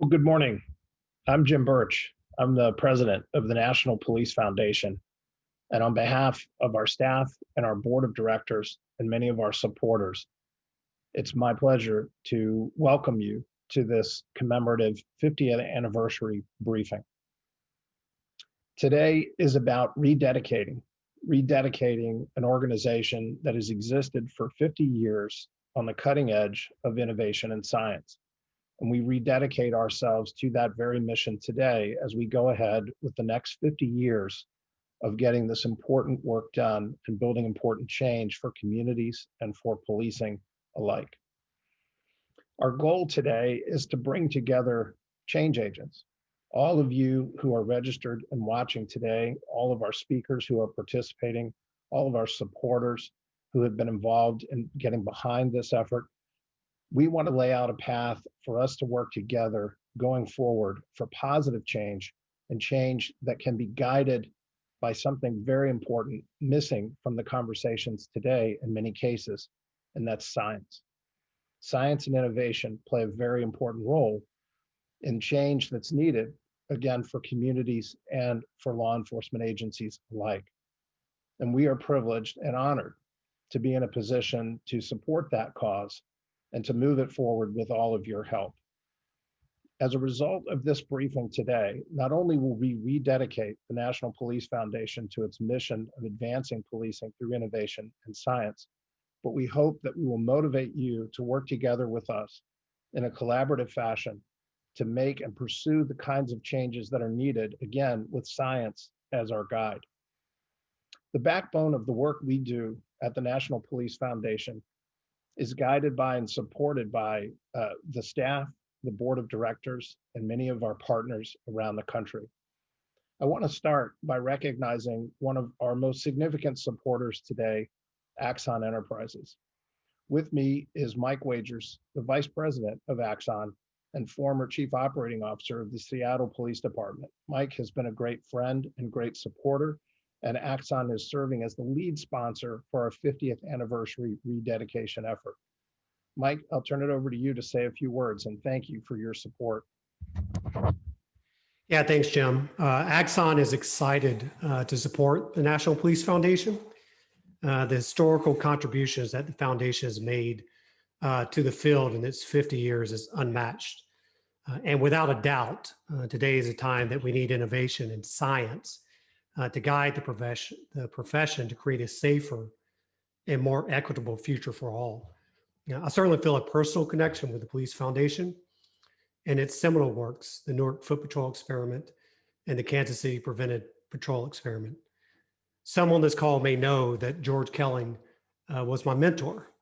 Well, good morning. I'm Jim Birch. I'm the president of the National Police Foundation. And on behalf of our staff and our board of directors and many of our supporters, it's my pleasure to welcome you to this commemorative 50th anniversary briefing. Today is about rededicating an organization that has existed for 50 years on the cutting edge of innovation and science. And we rededicate ourselves to that very mission today as we go ahead with the next 50 years of getting this important work done and building important change for communities and for policing alike. Our goal today is to bring together change agents. All of you who are registered and watching today, all of our speakers who are participating, all of our supporters who have been involved in getting behind this effort, we want to lay out a path for us to work together going forward for positive change and change that can be guided by something very important missing from the conversations today in many cases, and that's science. Science and innovation play a very important role in change that's needed, again, for communities and for law enforcement agencies alike. And we are privileged and honored to be in a position to support that cause and to move it forward with all of your help. As a result of this briefing today, not only will we rededicate the National Police Foundation to its mission of advancing policing through innovation and science, but we hope that we will motivate you to work together with us in a collaborative fashion to make and pursue the kinds of changes that are needed, again, with science as our guide. The backbone of the work we do at the National Police Foundation is guided by and supported by the staff, the board of directors, and many of our partners around the country. I want to start by recognizing one of our most significant supporters today, Axon Enterprises. With me is Mike Wagers, the vice president of Axon and former chief operating officer of the Seattle Police Department. Mike has been a great friend and great supporter, and Axon is serving as the lead sponsor for our 50th anniversary rededication effort. Mike, I'll turn it over to you to say a few words, and thank you for your support. Yeah, thanks, Jim. Axon is excited to support the National Police Foundation. The historical contributions that the foundation has made to the field in its 50 years is unmatched. And without a doubt, today is a time that we need innovation in science to guide the profession to create a safer and more equitable future for all. I certainly feel a personal connection with the Police Foundation and its seminal works, the Newark Foot Patrol Experiment and the Kansas City Prevented Patrol Experiment. Some on this call may know that George Kelling was my mentor.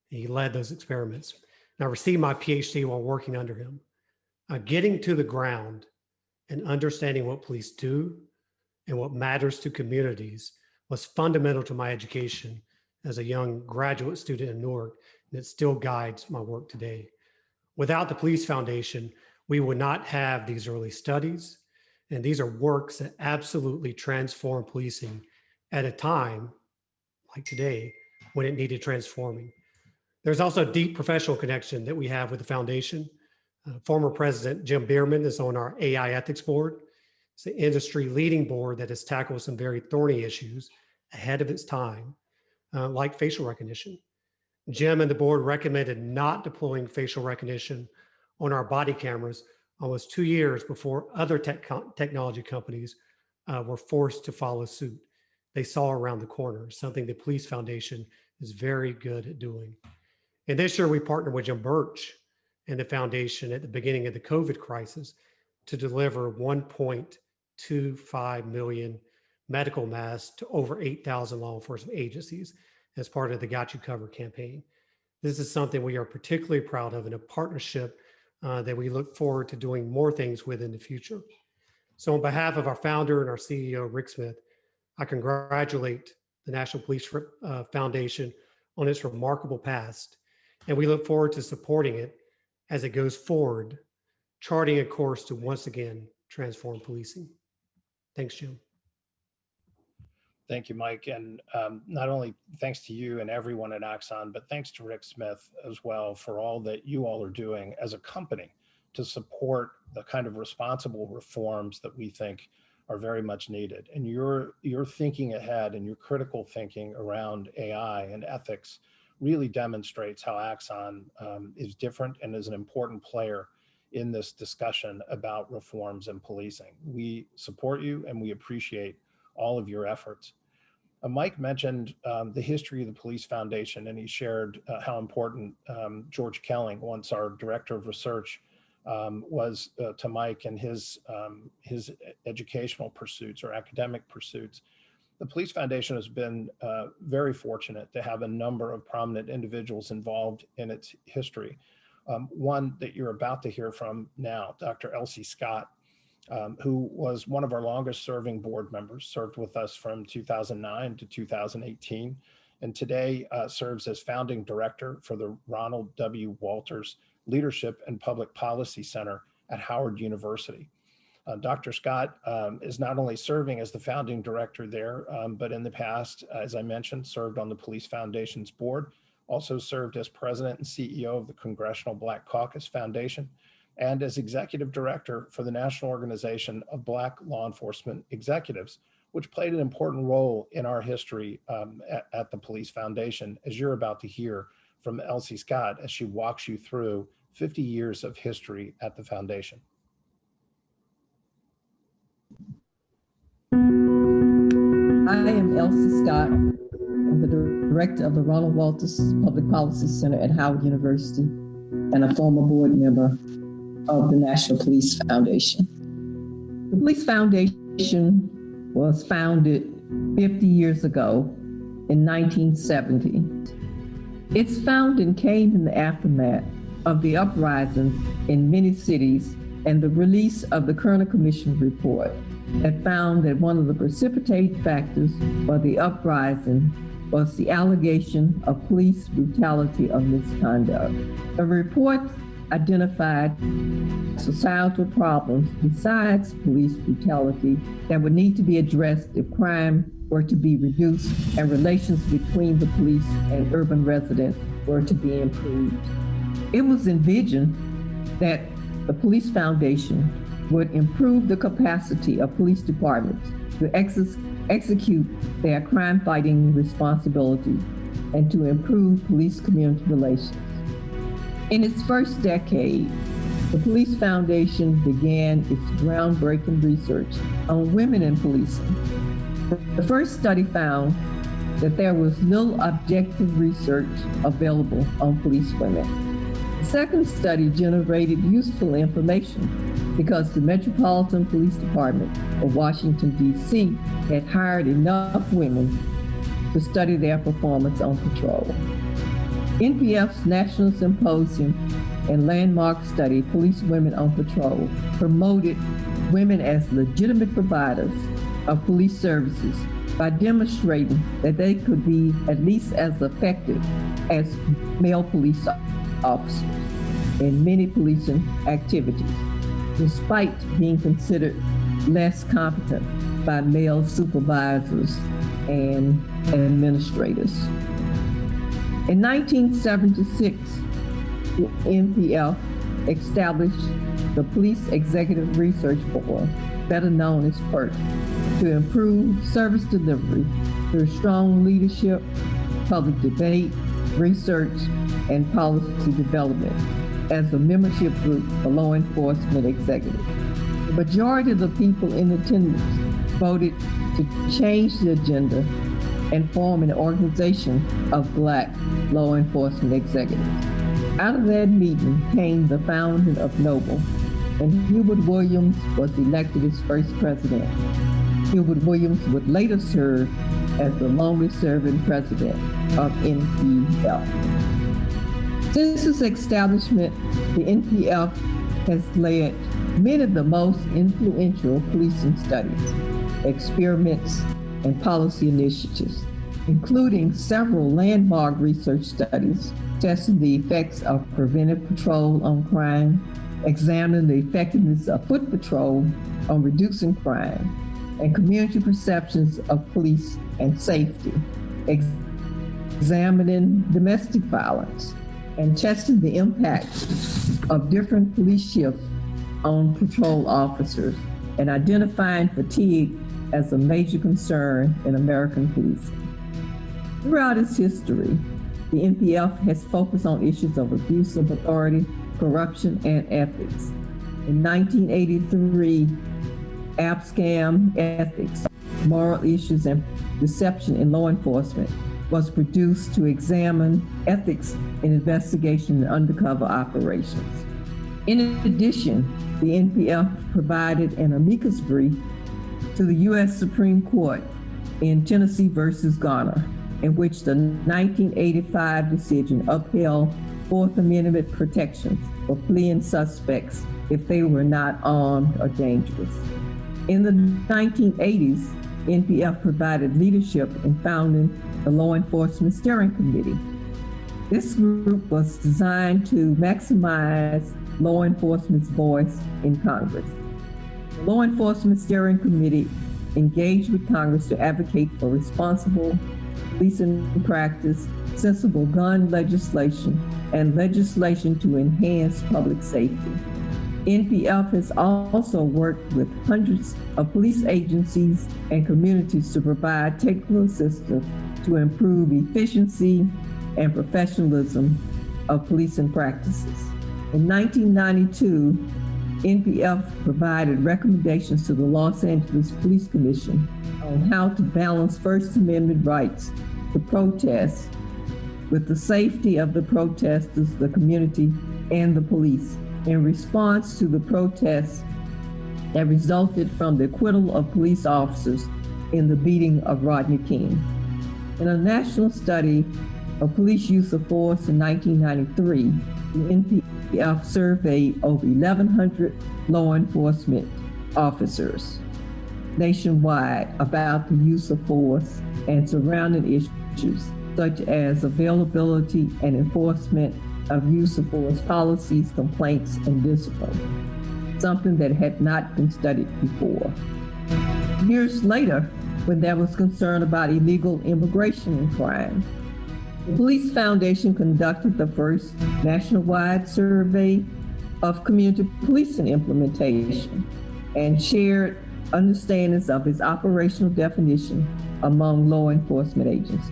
He led those experiments. And I received my PhD while working under him. Getting to the ground and understanding what police do and what matters to communities was fundamental to my education as a young graduate student in Newark, and it still guides my work today. Without the Police Foundation, we would not have these early studies, and these are works that absolutely transform policing at a time like today when it needed transforming. There's also a deep professional connection that we have with the foundation. Former President Jim Bierman is on our AI ethics board. It's an industry leading board that has tackled some very thorny issues ahead of its time, like facial recognition. Jim and the board recommended not deploying facial recognition on our body cameras almost 2 years before other technology companies were forced to follow suit. They saw around the corner, something the Police Foundation is very good at doing. And this year we partnered with Jim Birch and the foundation at the beginning of the COVID crisis to deliver 1.25 million medical masks to over 8,000 law enforcement agencies as part of the Got You Covered campaign. This is something we are particularly proud of in a partnership that we look forward to doing more things with in the future. So on behalf of our founder and our CEO, Rick Smith, I congratulate the National Police Foundation on its remarkable past, and we look forward to supporting it as it goes forward, charting a course to once again transform policing. Thanks, Jim. Thank you, Mike. And not only thanks to you and everyone at Axon, but thanks to Rick Smith as well for all that you all are doing as a company to support the kind of responsible reforms that we think are very much needed. And your thinking ahead and your critical thinking around AI and ethics really demonstrates how Axon is different and is an important player in this discussion about reforms in policing. We support you and we appreciate all of your efforts. Mike mentioned the history of the Police Foundation, and he shared how important George Kelling, once our director of research, was to Mike and his educational pursuits or academic pursuits. The Police Foundation has been very fortunate to have a number of prominent individuals involved in its history. One that you're about to hear from now, Dr. Elsie Scott, who was one of our longest serving board members, served with us from 2009 to 2018, and today serves as founding director for the Ronald W. Walters Leadership and Public Policy Center at Howard University. Dr. Scott is not only serving as the founding director there, but in the past, as I mentioned, served on the Police Foundation's board, also served as president and CEO of the Congressional Black Caucus Foundation, and as executive director for the National Organization of Black Law Enforcement Executives, which played an important role in our history at the Police Foundation, as you're about to hear from Elsie Scott as she walks you through 50 years of history at the foundation. I am Elsie Scott. I'm the director of the Ronald Walters Public Policy Center at Howard University and a former board member of the National Police Foundation. The Police Foundation was founded 50 years ago in 1970. Its founding came in the aftermath of the uprisings in many cities and the release of the Kerner Commission report that found that one of the precipitating factors for the uprising was the allegation of police brutality or misconduct. The report identified societal problems besides police brutality that would need to be addressed if crime were to be reduced and relations between the police and urban residents were to be improved. It was envisioned that the Police Foundation would improve the capacity of police departments to execute their crime-fighting responsibility and to improve police-community relations. In its first decade, the Police Foundation began its groundbreaking research on women in policing. The first study found that there was little objective research available on police women. The second study generated useful information because the Metropolitan Police Department of Washington, D.C. had hired enough women to study their performance on patrol. NPF's National Symposium and landmark study, Police Women on Patrol, promoted women as legitimate providers of police services by demonstrating that they could be at least as effective as male police officers in many policing activities, despite being considered less competent by male supervisors and administrators. In 1976, the NPF established the Police Executive Research Board, better known as PERT, to improve service delivery through strong leadership, public debate, research, and policy development as a membership group for law enforcement executives. The majority of the people in attendance voted to change the agenda and form an organization of Black law enforcement executives. Out of that meeting came the founding of Noble, and Hubert Williams was elected as first president. Hubert Williams would later serve as the longest-serving president of NPF. Since its establishment, the NPF has led many of the most influential policing studies, experiments, and policy initiatives, including several landmark research studies testing the effects of preventive patrol on crime, examining the effectiveness of foot patrol on reducing crime, and community perceptions of police and safety, examining domestic violence, and testing the impact of different police shifts on patrol officers and identifying fatigue as a major concern in American policing. Throughout its history, the NPF has focused on issues of abuse of authority, corruption, and ethics. In 1983, ABSCAM Ethics, Moral Issues and Deception in Law Enforcement was produced to examine ethics in investigation and undercover operations. In addition, the NPF provided an amicus brief to the U.S. Supreme Court in Tennessee versus Garner, in which the 1985 decision upheld Fourth Amendment protections for fleeing suspects if they were not armed or dangerous. In the 1980s, NPF provided leadership in founding the Law Enforcement Steering Committee. This group was designed to maximize law enforcement's voice in Congress. The Law Enforcement Steering Committee engaged with Congress to advocate for responsible policing practice, sensible gun legislation, and legislation to enhance public safety. NPF has also worked with hundreds of police agencies and communities to provide technical assistance to improve efficiency and professionalism of policing practices. In 1992, NPF provided recommendations to the Los Angeles Police Commission on how to balance First Amendment rights to protest with the safety of the protesters, the community, and the police in response to the protests that resulted from the acquittal of police officers in the beating of Rodney King. In a national study of police use of force in 1993, the NPF surveyed over 1,100 law enforcement officers nationwide about the use of force and surrounding issues such as availability and enforcement of use of force policies, complaints, and discipline, something that had not been studied before. Years later, when there was concern about illegal immigration and crime, the Police Foundation conducted the first nationwide survey of community policing implementation and shared understandings of its operational definition among law enforcement agencies.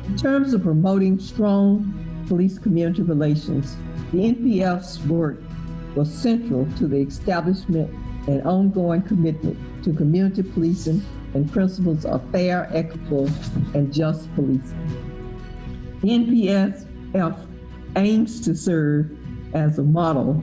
In terms of promoting strong police-community relations, the NPF's work was central to the establishment and ongoing commitment to community policing and principles of fair, equitable, and just policing. The NPF aims to serve as a model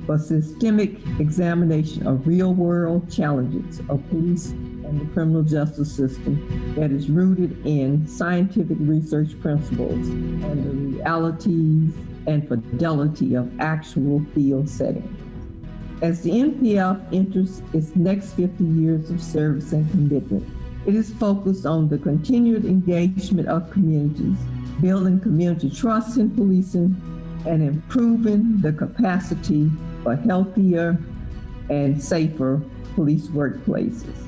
for systemic examination of real-world challenges of police and the criminal justice system that is rooted in scientific research principles and the realities and fidelity of actual field settings. As the NPF enters its next 50 years of service and commitment, it is focused on the continued engagement of communities, building community trust in policing, and improving the capacity for healthier and safer police workplaces.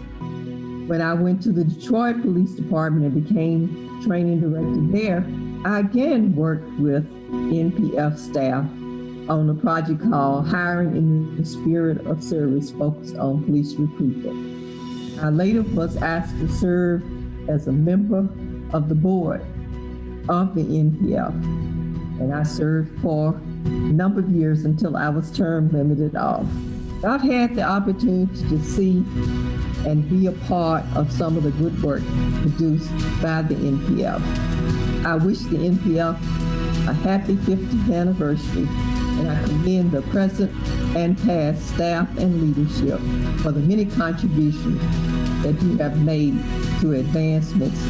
When I went to the Detroit Police Department and became training director there, I again worked with NPF staff on a project called Hiring in the Spirit of Service, focused on police recruitment. I later was asked to serve as a member of the board of the NPF, and I served for a number of years until I was term limited off. I've had the opportunity to see and be a part of some of the good work produced by the NPF. I wish the NPF a happy 50th anniversary, and I commend the present and past staff and leadership for the many contributions that you have made to advancements.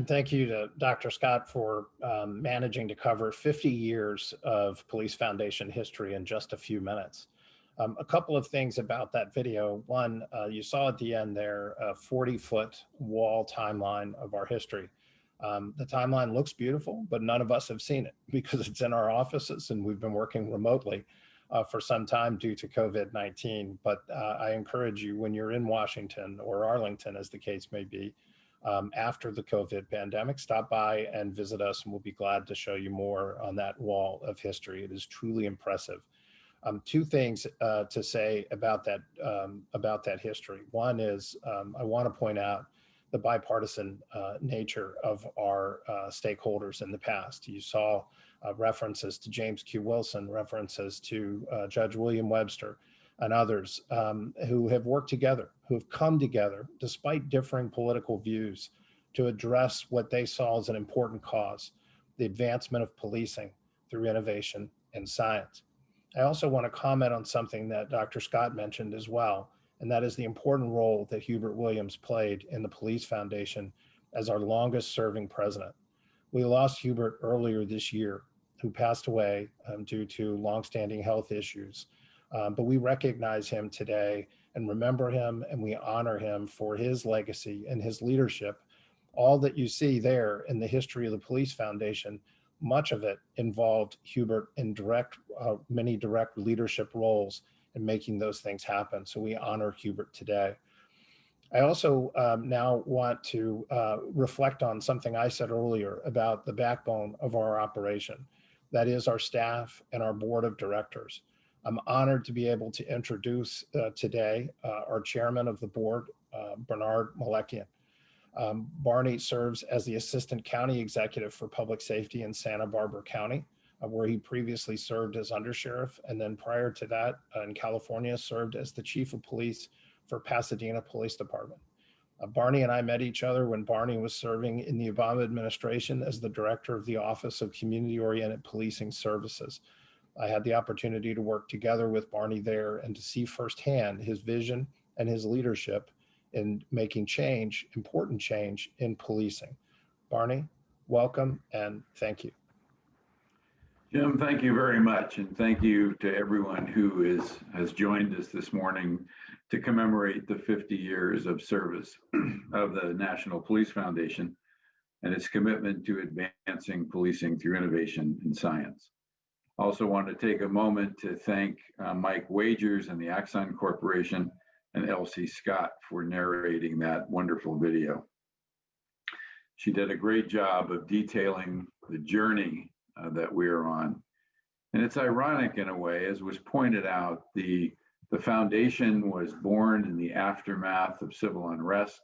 Thank you to Dr. Scott for managing to cover 50 years of Police Foundation history in just a few minutes. A couple of things about that video. One, you saw at the end there a 40-foot wall timeline of our history. The timeline looks beautiful, but none of us have seen it because it's in our offices and we've been working remotely for some time due to COVID-19. But I encourage you, when you're in Washington or Arlington, as the case may be, after the COVID pandemic, stop by and visit us, and we'll be glad to show you more on that wall of history. It is truly impressive. Two things to say about that history. One is I want to point out the bipartisan nature of our stakeholders in the past. You saw references to James Q. Wilson, references to Judge William Webster, and others who have worked together, who have come together despite differing political views to address what they saw as an important cause, the advancement of policing through innovation and science. I also want to comment on something that Dr. Scott mentioned as well, and that is the important role that Hubert Williams played in the Police Foundation as our longest serving president. We lost Hubert earlier this year, who passed away due to longstanding health issues. But we recognize him today and remember him, and we honor him for his legacy and his leadership. All that you see there in the history of the Police Foundation, much of it involved Hubert in many direct leadership roles in making those things happen. So we honor Hubert today. I also now want to reflect on something I said earlier about the backbone of our operation. That is our staff and our board of directors. I'm honored to be able to introduce today our chairman of the board, Bernard Malekian. Barney serves as the Assistant County Executive for Public Safety in Santa Barbara County, where he previously served as undersheriff, and then prior to that in California served as the Chief of Police for Pasadena Police Department. Barney and I met each other when Barney was serving in the Obama administration as the Director of the Office of Community-Oriented Policing Services. I had the opportunity to work together with Barney there and to see firsthand his vision and his leadership in making change, important change in policing. Barney, welcome and thank you. Jim, thank you very much. And thank you to everyone who has joined us this morning to commemorate the 50 years of service of the National Police Foundation and its commitment to advancing policing through innovation and science. Also want to take a moment to thank Mike Wagers and the Axon Corporation and Elsie Scott for narrating that wonderful video. She did a great job of detailing the journey that we're on. And it's ironic in a way, as was pointed out, the foundation was born in the aftermath of civil unrest,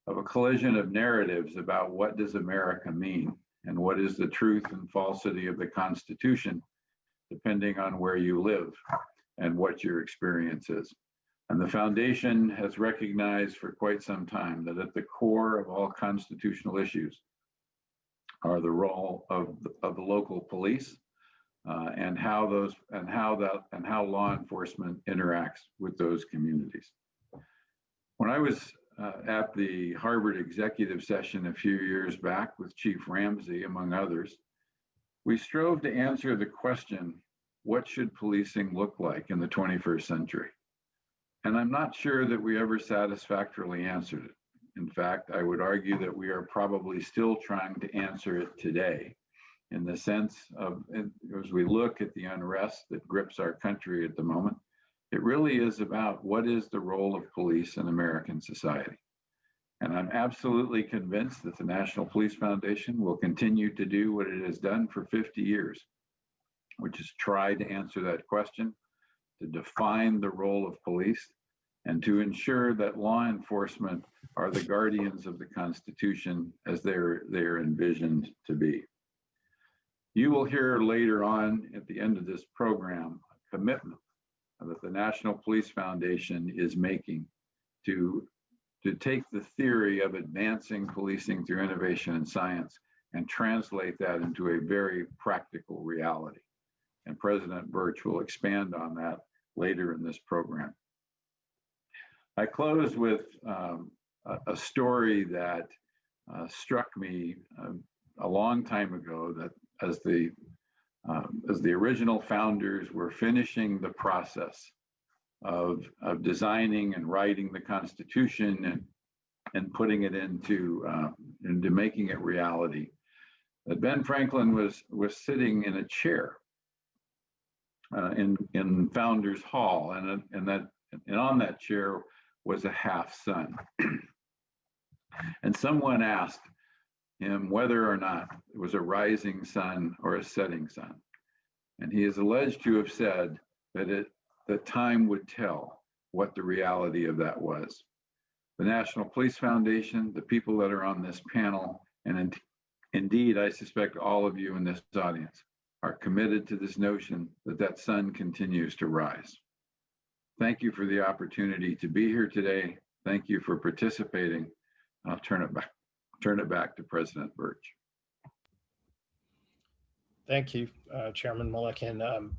of a collision of narratives about what does America mean and what is the truth and falsity of the Constitution, depending on where you live and what your experience is. And the foundation has recognized for quite some time that at the core of all constitutional issues are the role of the local police and how law enforcement interacts with those communities. When I was at the Harvard executive session a few years back with Chief Ramsey, among others, we strove to answer the question, what should policing look like in the 21st century? And I'm not sure that we ever satisfactorily answered it. In fact, I would argue that we are probably still trying to answer it today, in the sense of, as we look at the unrest that grips our country at the moment, it really is about what is the role of police in American society. And I'm absolutely convinced that the National Police Foundation will continue to do what it has done for 50 years, which is try to answer that question, to define the role of police, and to ensure that law enforcement are the guardians of the Constitution as they're envisioned to be. You will hear later on at the end of this program a commitment that the National Police Foundation is making to take the theory of advancing policing through innovation and science and translate that into a very practical reality. And President Birch will expand on that later in this program. I close with a story that struck me a long time ago, that as the original founders were finishing the process of designing and writing the Constitution and putting it into making it reality. That Ben Franklin was sitting in a chair in Founders Hall, and on that chair was a half sun. And someone asked him whether or not it was a rising sun or a setting sun. And he is alleged to have said that time would tell what the reality of that was. The National Police Foundation, the people that are on this panel, and indeed, I suspect all of you in this audience are committed to this notion that that sun continues to rise. Thank you for the opportunity to be here today. Thank you for participating. I'll turn it back to President Birch. Thank you, Chairman Mulliken.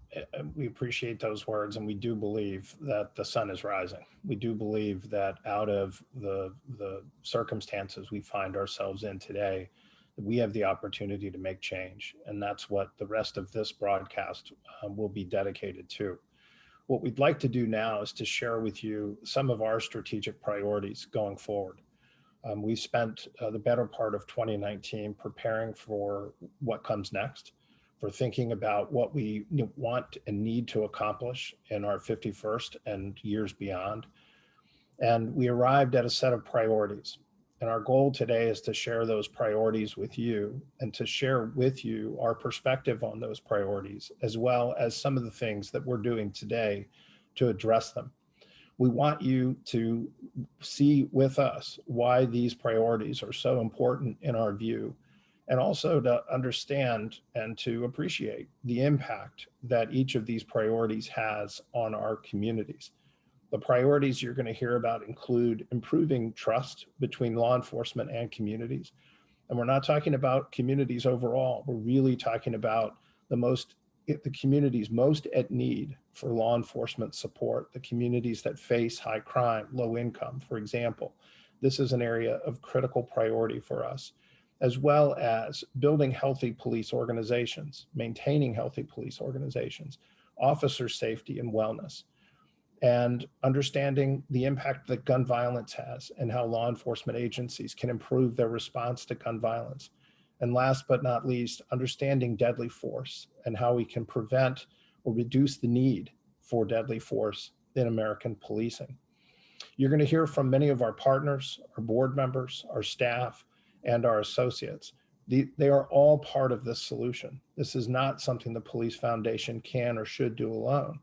We appreciate those words, and we do believe that the sun is rising. We do believe that out of the circumstances we find ourselves in today, we have the opportunity to make change, and that's what the rest of this broadcast will be dedicated to. What we'd like to do now is to share with you some of our strategic priorities going forward. We spent the better part of 2019 preparing for what comes next, for thinking about what we want and need to accomplish in our 51st and years beyond. And we arrived at a set of priorities. And our goal today is to share those priorities with you and to share with you our perspective on those priorities, as well as some of the things that we're doing today to address them. We want you to see with us why these priorities are so important in our view, and also to understand and to appreciate the impact that each of these priorities has on our communities. The priorities you're going to hear about include improving trust between law enforcement and communities. And we're not talking about communities overall. We're really talking about the communities most at need for law enforcement support, the communities that face high crime, low income, for example. This is an area of critical priority for us, as well as building healthy police organizations, maintaining healthy police organizations, officer safety and wellness, and understanding the impact that gun violence has and how law enforcement agencies can improve their response to gun violence. And last but not least, understanding deadly force and how we can prevent or reduce the need for deadly force in American policing. You're going to hear from many of our partners, our board members, our staff, and our associates. They are all part of this solution. This is not something the Police Foundation can or should do alone.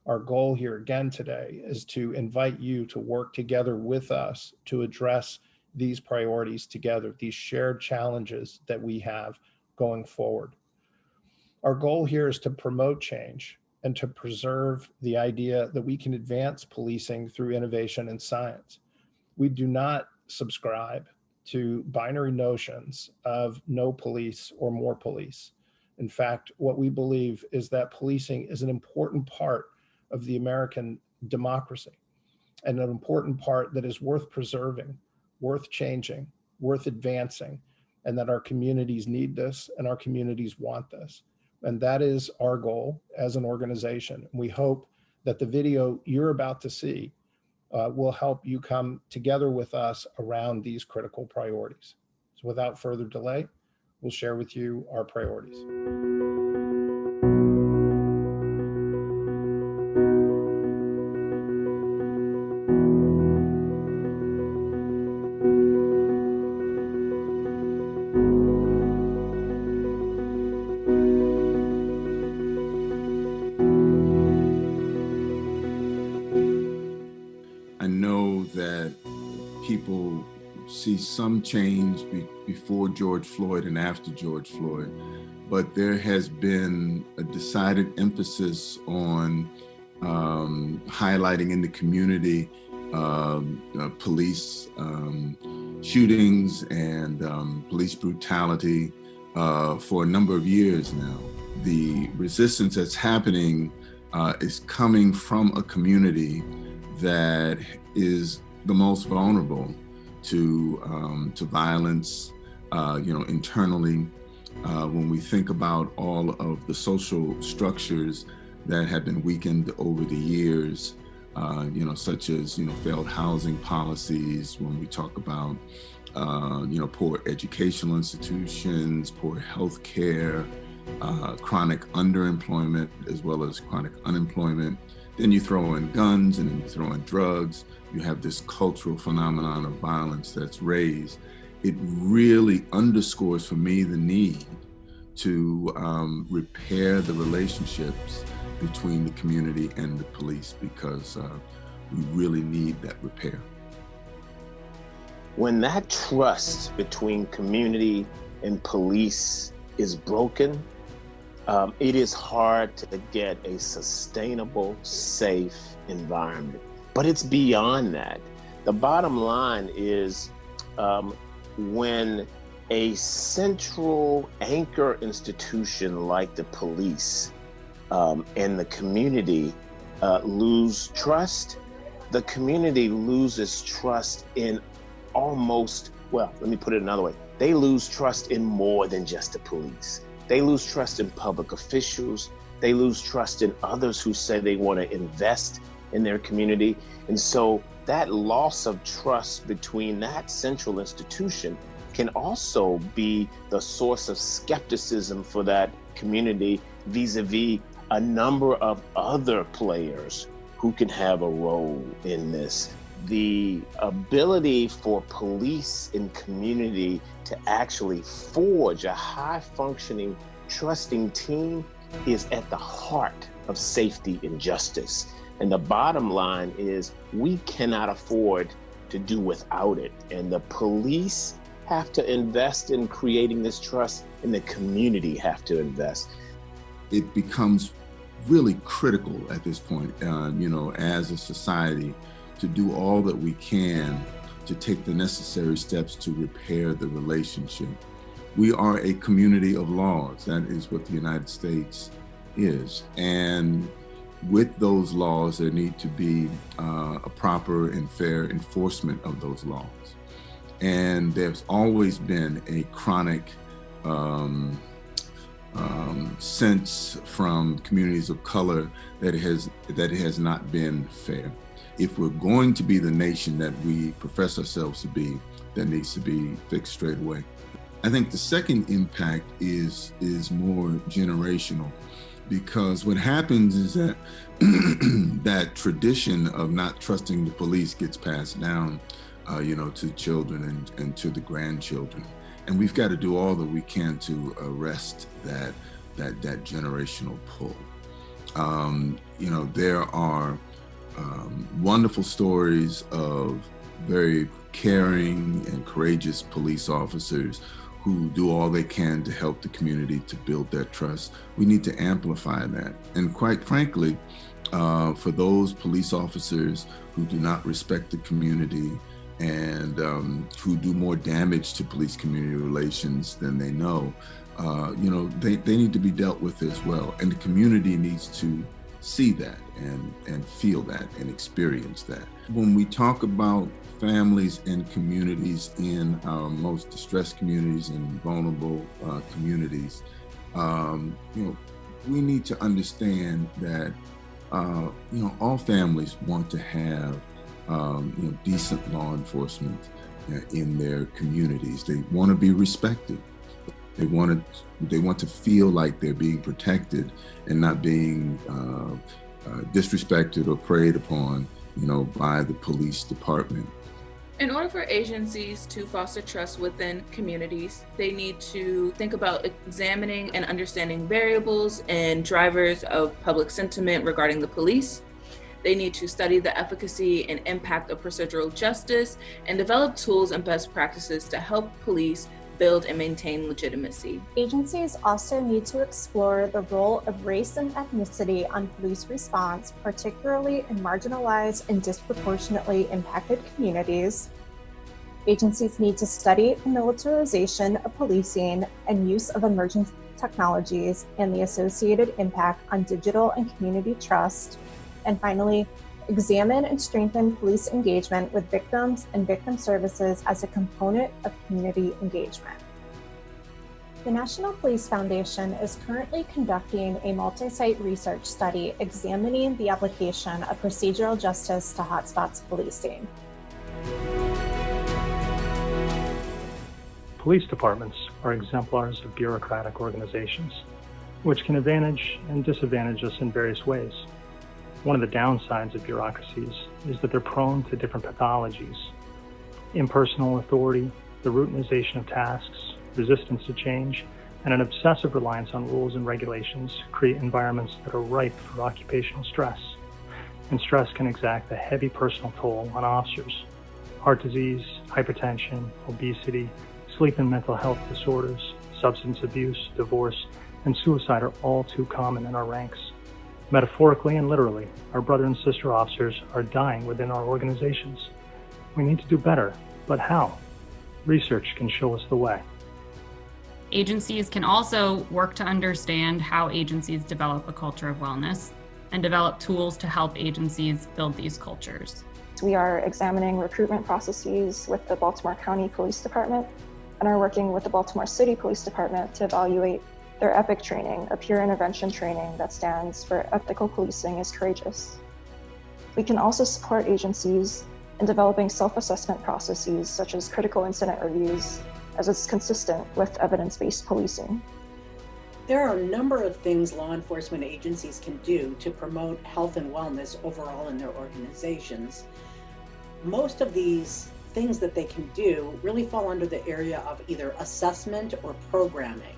Our goal here again today is to invite you to work together with us to address these priorities together, these shared challenges that we have going forward. Our goal here is to promote change and to preserve the idea that we can advance policing through innovation and science. We do not subscribe to binary notions of no police or more police. In fact, what we believe is that policing is an important part of the American democracy and an important part that is worth preserving, worth changing, worth advancing, and that our communities need this and our communities want this. And that is our goal as an organization. We hope that the video you're about to see will help you come together with us around these critical priorities. So without further delay, we'll share with you our priorities. See some change before George Floyd and after George Floyd, but there has been a decided emphasis on highlighting in the community police shootings and police brutality for a number of years now. The resistance that's happening is coming from a community that is the most vulnerable to violence, internally. When we think about all of the social structures that have been weakened over the years, such as, failed housing policies, when we talk about, poor educational institutions, poor health care, chronic underemployment, as well as chronic unemployment. Then you throw in guns, and then you throw in drugs. You have this cultural phenomenon of violence that's raised. It really underscores for me the need to repair the relationships between the community and the police, because we really need that repair. When that trust between community and police is broken, it is hard to get a sustainable, safe environment. But it's beyond that. The bottom line is when a central anchor institution like the police and the community lose trust, the community loses trust in almost, well, let me put it another way. They lose trust in more than just the police. They lose trust in public officials. They lose trust in others who say they want to invest in their community. And so that loss of trust between that central institution can also be the source of skepticism for that community vis-a-vis a number of other players who can have a role in this. The ability for police and community to actually forge a high-functioning, trusting team is at the heart of safety and justice. And the bottom line is we cannot afford to do without it. And the police have to invest in creating this trust, and the community have to invest. It becomes really critical at this point, as a society, to do all that we can to take the necessary steps to repair the relationship. We are a community of laws. That is what the United States is. And with those laws, there need to be a proper and fair enforcement of those laws. And there's always been a chronic sense from communities of color that it has not been fair. If we're going to be the nation that we profess ourselves to be, that needs to be fixed straight away. I think the second impact is more generational, because what happens is that that tradition of not trusting the police gets passed down, to children and to the grandchildren. And we've got to do all that we can to arrest that generational pull. There are wonderful stories of very caring and courageous police officers who do all they can to help the community to build that trust. We need to amplify that. And quite frankly, for those police officers who do not respect the community and who do more damage to police-community relations than they know, they need to be dealt with as well. And the community needs to see that and feel that and experience that. When we talk about families and communities in our most distressed communities and vulnerable communities, we need to understand that all families want to have decent law enforcement in their communities. They want to be respected. They want to feel like they're being protected and not being disrespected or preyed upon, by the police department. In order for agencies to foster trust within communities, they need to think about examining and understanding variables and drivers of public sentiment regarding the police. They need to study the efficacy and impact of procedural justice and develop tools and best practices to help police build and maintain legitimacy. Agencies also need to explore the role of race and ethnicity on police response, particularly in marginalized and disproportionately impacted communities. Agencies need to study the militarization of policing and use of emerging technologies and the associated impact on digital and community trust. And finally, examine and strengthen police engagement with victims and victim services as a component of community engagement. The National Police Foundation is currently conducting a multi-site research study examining the application of procedural justice to hotspots policing. Police departments are exemplars of bureaucratic organizations, which can advantage and disadvantage us in various ways. One of the downsides of bureaucracies is that they're prone to different pathologies. Impersonal authority, the routinization of tasks, resistance to change, and an obsessive reliance on rules and regulations create environments that are ripe for occupational stress. And stress can exact a heavy personal toll on officers. Heart disease, hypertension, obesity, sleep and mental health disorders, substance abuse, divorce, and suicide are all too common in our ranks. Metaphorically and literally, our brother and sister officers are dying within our organizations. We need to do better, but how? Research can show us the way. Agencies can also work to understand how agencies develop a culture of wellness and develop tools to help agencies build these cultures. We are examining recruitment processes with the Baltimore County Police Department and are working with the Baltimore City Police Department to evaluate their EPIC training, a peer intervention training that stands for Ethical Policing is Courageous. We can also support agencies in developing self-assessment processes such as critical incident reviews, as it's consistent with evidence-based policing. There are a number of things law enforcement agencies can do to promote health and wellness overall in their organizations. Most of these things that they can do really fall under the area of either assessment or programming.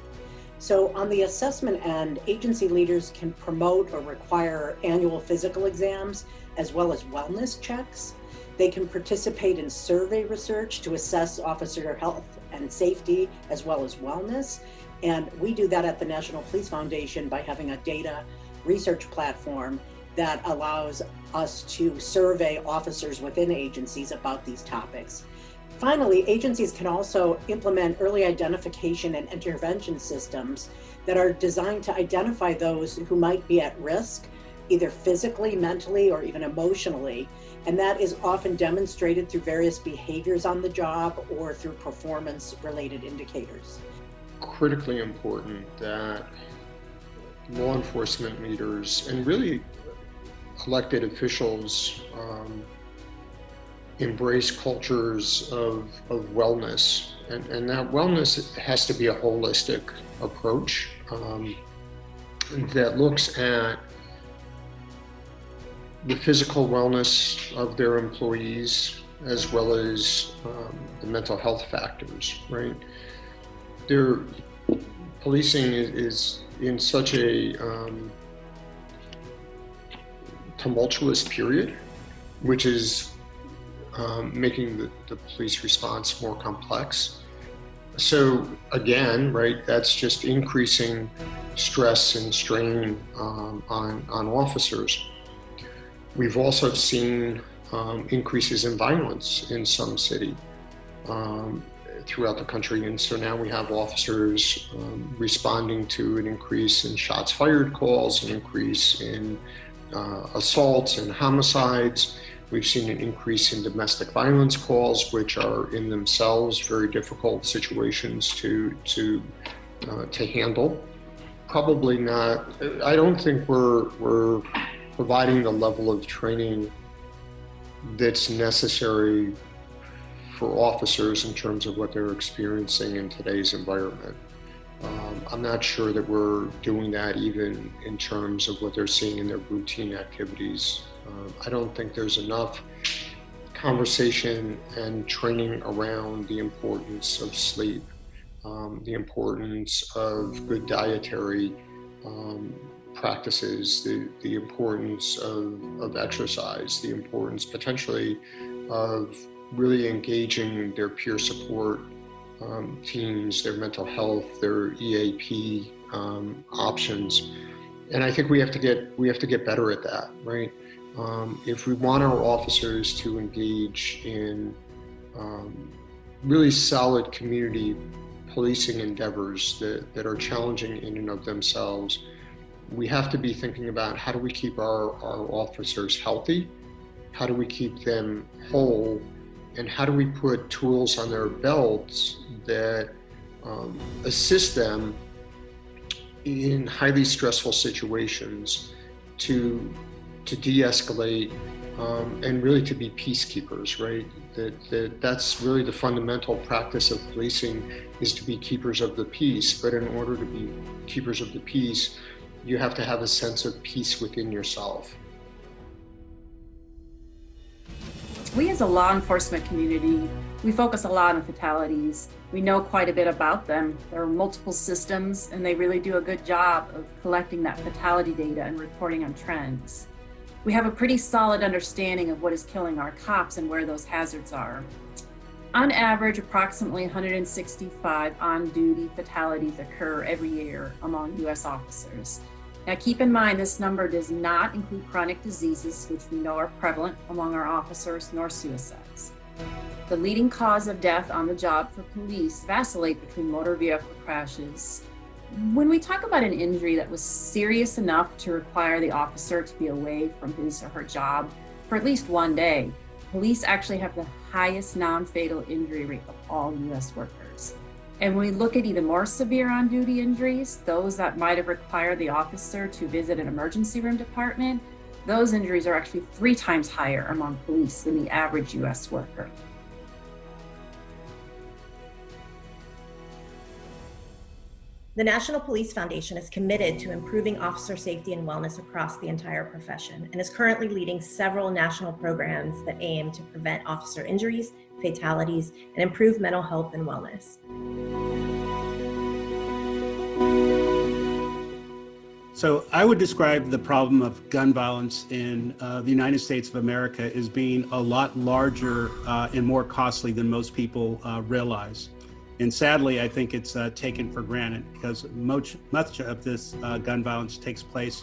So on the assessment end, agency leaders can promote or require annual physical exams as well as wellness checks. They can participate in survey research to assess officer health and safety as well as wellness. And we do that at the National Police Foundation by having a data research platform that allows us to survey officers within agencies about these topics. Finally, agencies can also implement early identification and intervention systems that are designed to identify those who might be at risk, either physically, mentally, or even emotionally. And that is often demonstrated through various behaviors on the job or through performance-related indicators. Critically important that law enforcement leaders and really elected officials embrace cultures of wellness, and that wellness has to be a holistic approach that looks at the physical wellness of their employees as well as the mental health factors, right? Policing is in such a tumultuous period, which is making the police response more complex. So again, right, that's just increasing stress and strain on officers. We've also seen increases in violence in some city throughout the country. And so now we have officers responding to an increase in shots fired calls, an increase in assaults and homicides. We've seen an increase in domestic violence calls, which are in themselves very difficult situations to handle. Probably not, I don't think we're providing the level of training that's necessary for officers in terms of what they're experiencing in today's environment. I'm not sure that we're doing that even in terms of what they're seeing in their routine activities. I don't think there's enough conversation and training around the importance of sleep, the importance of good dietary practices, the importance of exercise, the importance potentially of really engaging their peer support teams, their mental health, their EAP options. And I think we have to get better at that, right? If we want our officers to engage in really solid community policing endeavors that are challenging in and of themselves, we have to be thinking about how do we keep our officers healthy, how do we keep them whole, and how do we put tools on their belts that assist them in highly stressful situations to de-escalate and really to be peacekeepers, right? That's really the fundamental practice of policing, is to be keepers of the peace. But in order to be keepers of the peace, you have to have a sense of peace within yourself. We as a law enforcement community, we focus a lot on fatalities. We know quite a bit about them. There are multiple systems, and they really do a good job of collecting that fatality data and reporting on trends. We have a pretty solid understanding of what is killing our cops and where those hazards are. On average, approximately 165 on-duty fatalities occur every year among U.S. officers. Now keep in mind, this number does not include chronic diseases, which we know are prevalent among our officers, nor suicides. The leading cause of death on the job for police vacillate between motor vehicle crashes. When we talk about an injury that was serious enough to require the officer to be away from his or her job for at least one day, police actually have the highest non-fatal injury rate of all U.S. workers. And when we look at even more severe on-duty injuries, those that might have required the officer to visit an emergency room department, those injuries are actually 3 times higher among police than the average U.S. worker. The National Police Foundation is committed to improving officer safety and wellness across the entire profession and is currently leading several national programs that aim to prevent officer injuries, fatalities, and improve mental health and wellness. So I would describe the problem of gun violence in the United States of America as being a lot larger and more costly than most people realize. And sadly, I think it's taken for granted because much of this gun violence takes place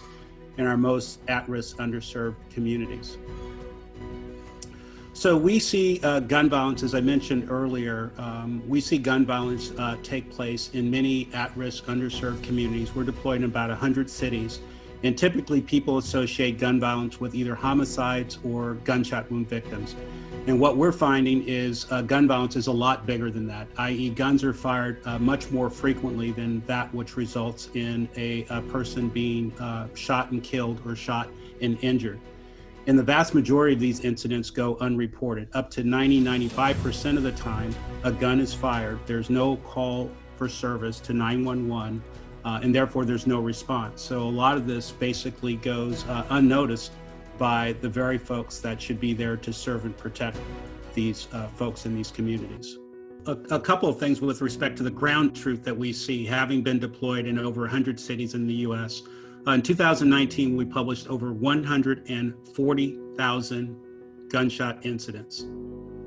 in our most at-risk, underserved communities. So we see gun violence, as I mentioned earlier, we see gun violence take place in many at-risk, underserved communities. We're deployed in about 100 cities, and typically people associate gun violence with either homicides or gunshot wound victims. And what we're finding is gun violence is a lot bigger than that, i.e. guns are fired much more frequently than that which results in a person being shot and killed or shot and injured. And the vast majority of these incidents go unreported. Up to 95% of the time, a gun is fired. There's no call for service to 911, and therefore there's no response. So a lot of this basically goes unnoticed by the very folks that should be there to serve and protect these folks in these communities. A couple of things with respect to the ground truth that we see, having been deployed in over 100 cities in the US. In 2019, we published over 140,000 gunshot incidents.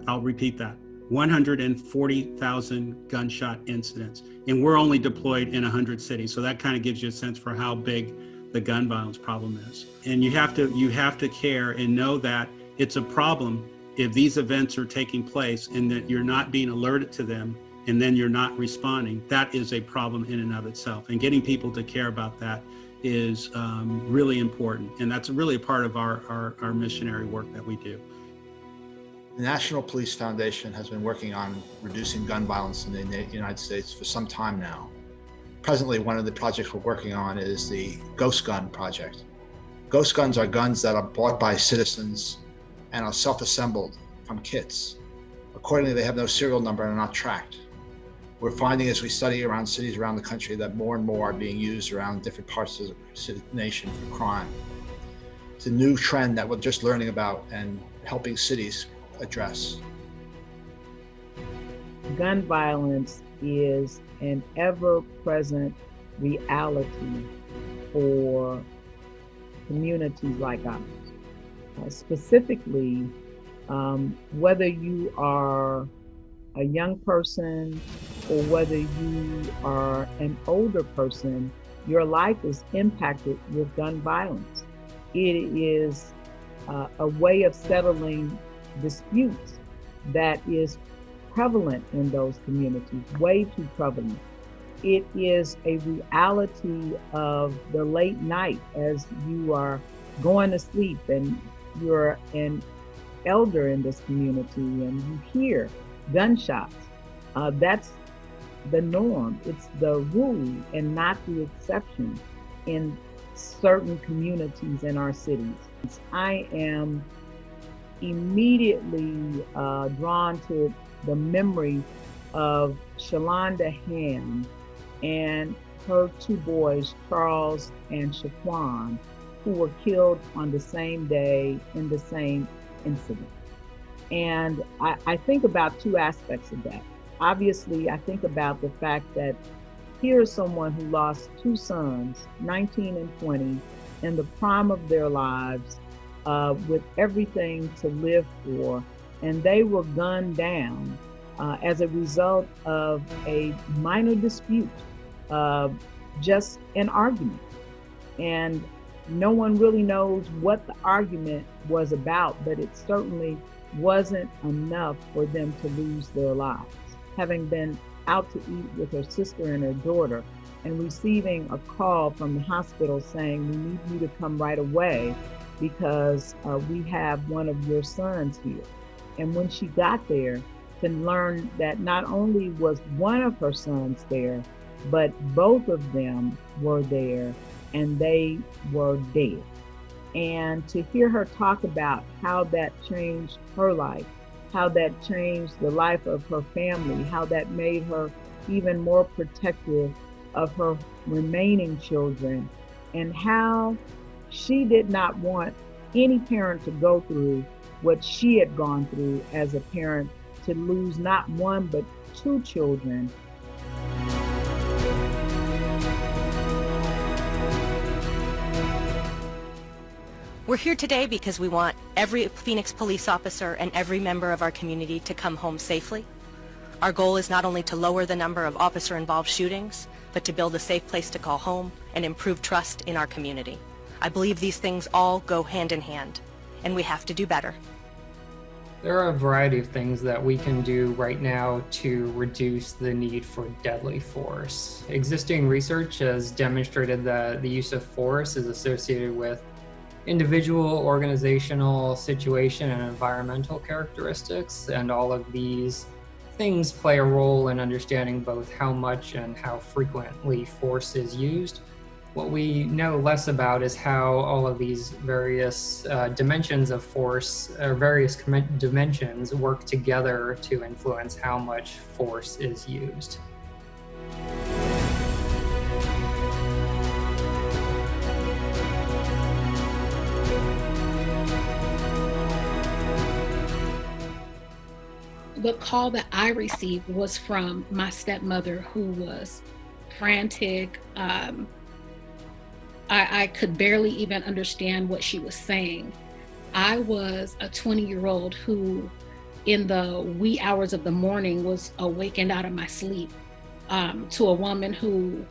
I'll repeat that, 140,000 gunshot incidents. And we're only deployed in 100 cities. So that kind of gives you a sense for how big the gun violence problem is. And you have to care and know that it's a problem if these events are taking place and that you're not being alerted to them and then you're not responding. That is a problem in and of itself. And getting people to care about that is really important. And that's really a part of our missionary work that we do. The National Police Foundation has been working on reducing gun violence in the United States for some time now. Presently, one of the projects we're working on is the Ghost Gun project. Ghost guns are guns that are bought by citizens and are self-assembled from kits. Accordingly, they have no serial number and are not tracked. We're finding as we study around cities around the country that more and more are being used around different parts of the nation for crime. It's a new trend that we're just learning about and helping cities address. Gun violence is an ever-present reality for communities like ours. Specifically, whether you are a young person or whether you are an older person, your life is impacted with gun violence. It is a way of settling disputes that is prevalent in those communities, way too prevalent. It is a reality of the late night as you are going to sleep and you're an elder in this community and you hear gunshots. That's the norm. It's the rule and not the exception in certain communities in our cities. I am immediately drawn to the memory of Shalonda Ham and her two boys, Charles and Shaquan, who were killed on the same day in the same incident. And I think about two aspects of that. Obviously, I think about the fact that here's someone who lost two sons, 19 and 20, in the prime of their lives, with everything to live for, and they were gunned down as a result of a minor dispute, just an argument. And no one really knows what the argument was about, but it certainly wasn't enough for them to lose their lives. Having been out to eat with her sister and her daughter and receiving a call from the hospital saying, we need you to come right away because we have one of your sons here. And when she got there, to learn that not only was one of her sons there, but both of them were there and they were dead. And to hear her talk about how that changed her life, how that changed the life of her family, how that made her even more protective of her remaining children, and how she did not want any parent to go through what she had gone through as a parent, to lose not one, but two children. We're here today because we want every Phoenix police officer and every member of our community to come home safely. Our goal is not only to lower the number of officer-involved shootings, but to build a safe place to call home and improve trust in our community. I believe these things all go hand in hand, and we have to do better. There are a variety of things that we can do right now to reduce the need for deadly force. Existing research has demonstrated that the use of force is associated with individual, organizational, situation, and environmental characteristics, and all of these things play a role in understanding both how much and how frequently force is used. What we know less about is how all of these various dimensions of force, or various dimensions, work together to influence how much force is used. The call that I received was from my stepmother, who was frantic. I could barely even understand what she was saying. I was a 20-year-old who, in the wee hours of the morning, was awakened out of my sleep to a woman who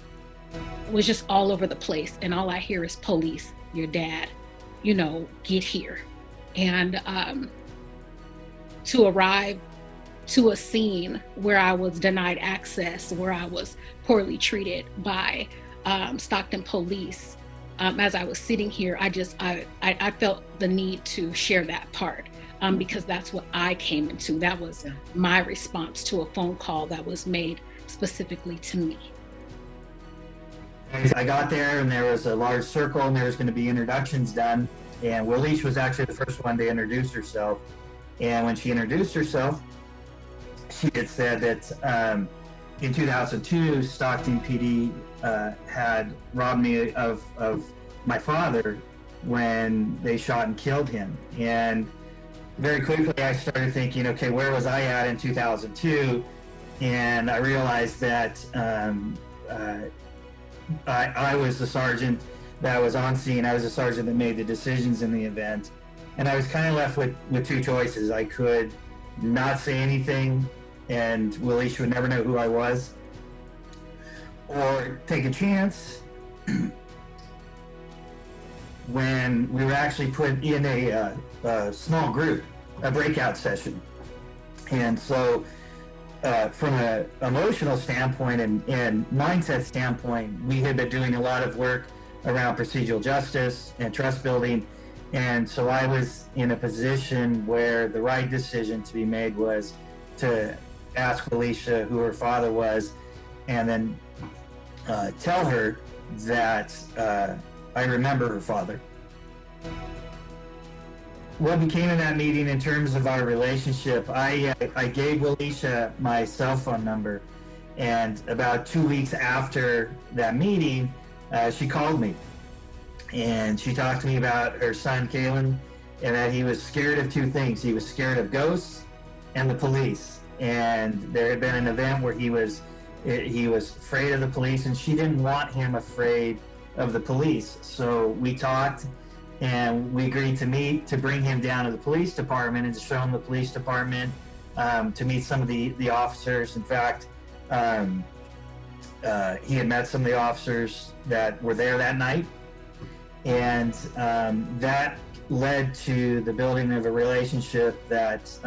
was just all over the place. And all I hear is police, your dad, get here. And to arrive to a scene where I was denied access, where I was poorly treated by Stockton police. As I was sitting here, I felt the need to share that part because that's what I came into. That was my response to a phone call that was made specifically to me. I got there and there was a large circle and there was going to be introductions done. And Willish was actually the first one to introduce herself. And when she introduced herself, she had said that in 2002, Stockton PD had robbed me of my father when they shot and killed him. And very quickly I started thinking, okay, where was I at in 2002? And I realized that I was the sergeant that was on scene. I was the sergeant that made the decisions in the event. And I was kind of left with two choices. I could not say anything and Willish would never know who I was, or take a chance when we were actually put in a small group, a breakout session. And so from an emotional standpoint and mindset standpoint, we had been doing a lot of work around procedural justice and trust building. And so I was in a position where the right decision to be made was to ask Felicia who her father was and then tell her that I remember her father. What became in that meeting in terms of our relationship, I gave Walisha my cell phone number, and about 2 weeks after that meeting, she called me, and she talked to me about her son, Kalen, and that he was scared of two things. He was scared of ghosts and the police, and there had been an event where he was afraid of the police, and she didn't want him afraid of the police. So we talked, and we agreed to meet to bring him down to the police department and to show him the police department, to meet some of the officers. In fact, he had met some of the officers that were there that night, and that led to the building of a relationship that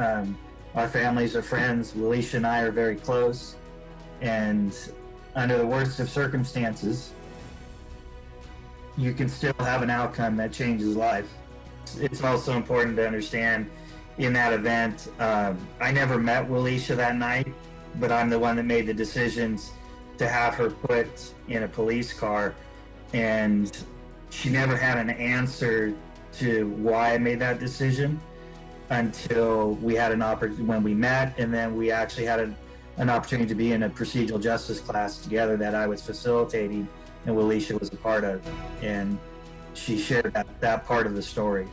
our families are friends. Walisha and I are very close, and under the worst of circumstances, you can still have an outcome that changes life. It's also important to understand in that event, I never met Walisha that night, but I'm the one that made the decisions to have her put in a police car, and she never had an answer to why I made that decision until we had an opportunity when we met, and then we actually had an opportunity to be in a procedural justice class together that I was facilitating and Walisha was a part of, and she shared that part of the story.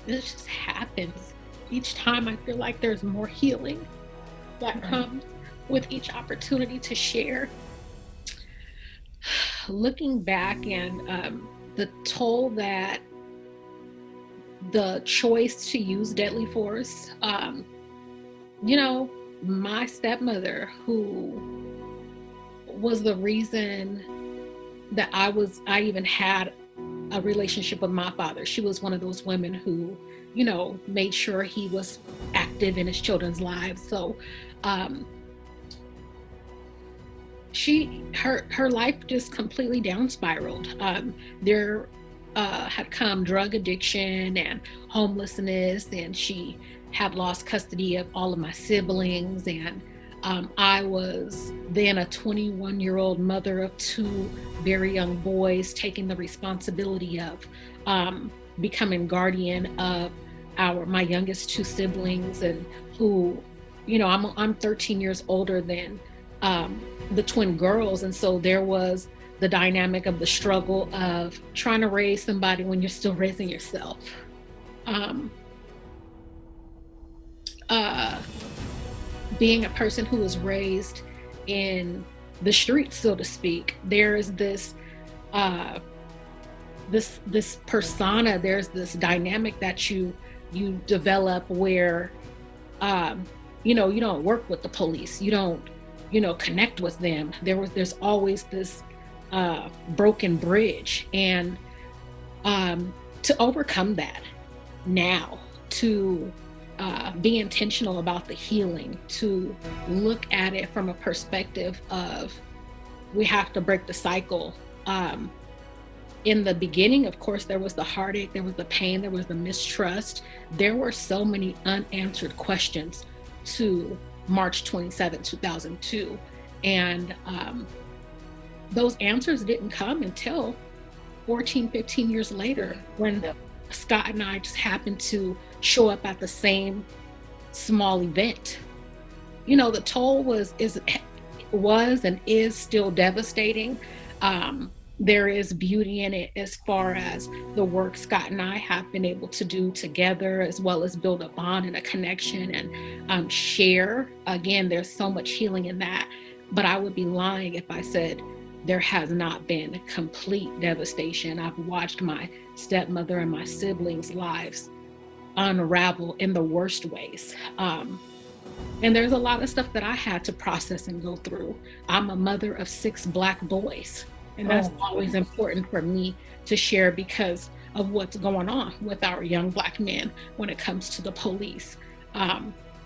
It just happens. Each time I feel like there's more healing that comes with each opportunity to share. Looking back and the toll that the choice to use deadly force, my stepmother, who was the reason that I even had a relationship with my father. She was one of those women who, made sure he was active in his children's lives. So her life just completely down spiraled. There had come drug addiction and homelessness, and she had lost custody of all of my siblings, and I was then a 21-year-old mother of two very young boys, taking the responsibility of becoming guardian of my youngest two siblings, and who, I'm 13 years older than the twin girls, and so there was the dynamic of the struggle of trying to raise somebody when you're still raising yourself. Being a person who was raised in the streets, so to speak, there is this this persona, there's this dynamic that you develop where you don't work with the police, you don't connect with them. There's always this broken bridge, and to overcome that now, to be intentional about the healing, to look at it from a perspective of we have to break the cycle. In the beginning, of course, there was the heartache, there was the pain, there was the mistrust. There were so many unanswered questions to March 27, 2002. And those answers didn't come until 14, 15 years later, when Scott and I just happened to show up at the same small event. The toll was and is still devastating. There is beauty in it as far as the work Scott and I have been able to do together, as well as build a bond and a connection and share. Again, there's so much healing in that, but I would be lying if I said there has not been complete devastation. I've watched my stepmother and my siblings' lives unravel in the worst ways. And there's a lot of stuff that I had to process and go through. I'm a mother of 6 Black boys, and that's always important for me to share because of what's going on with our young Black men when it comes to the police.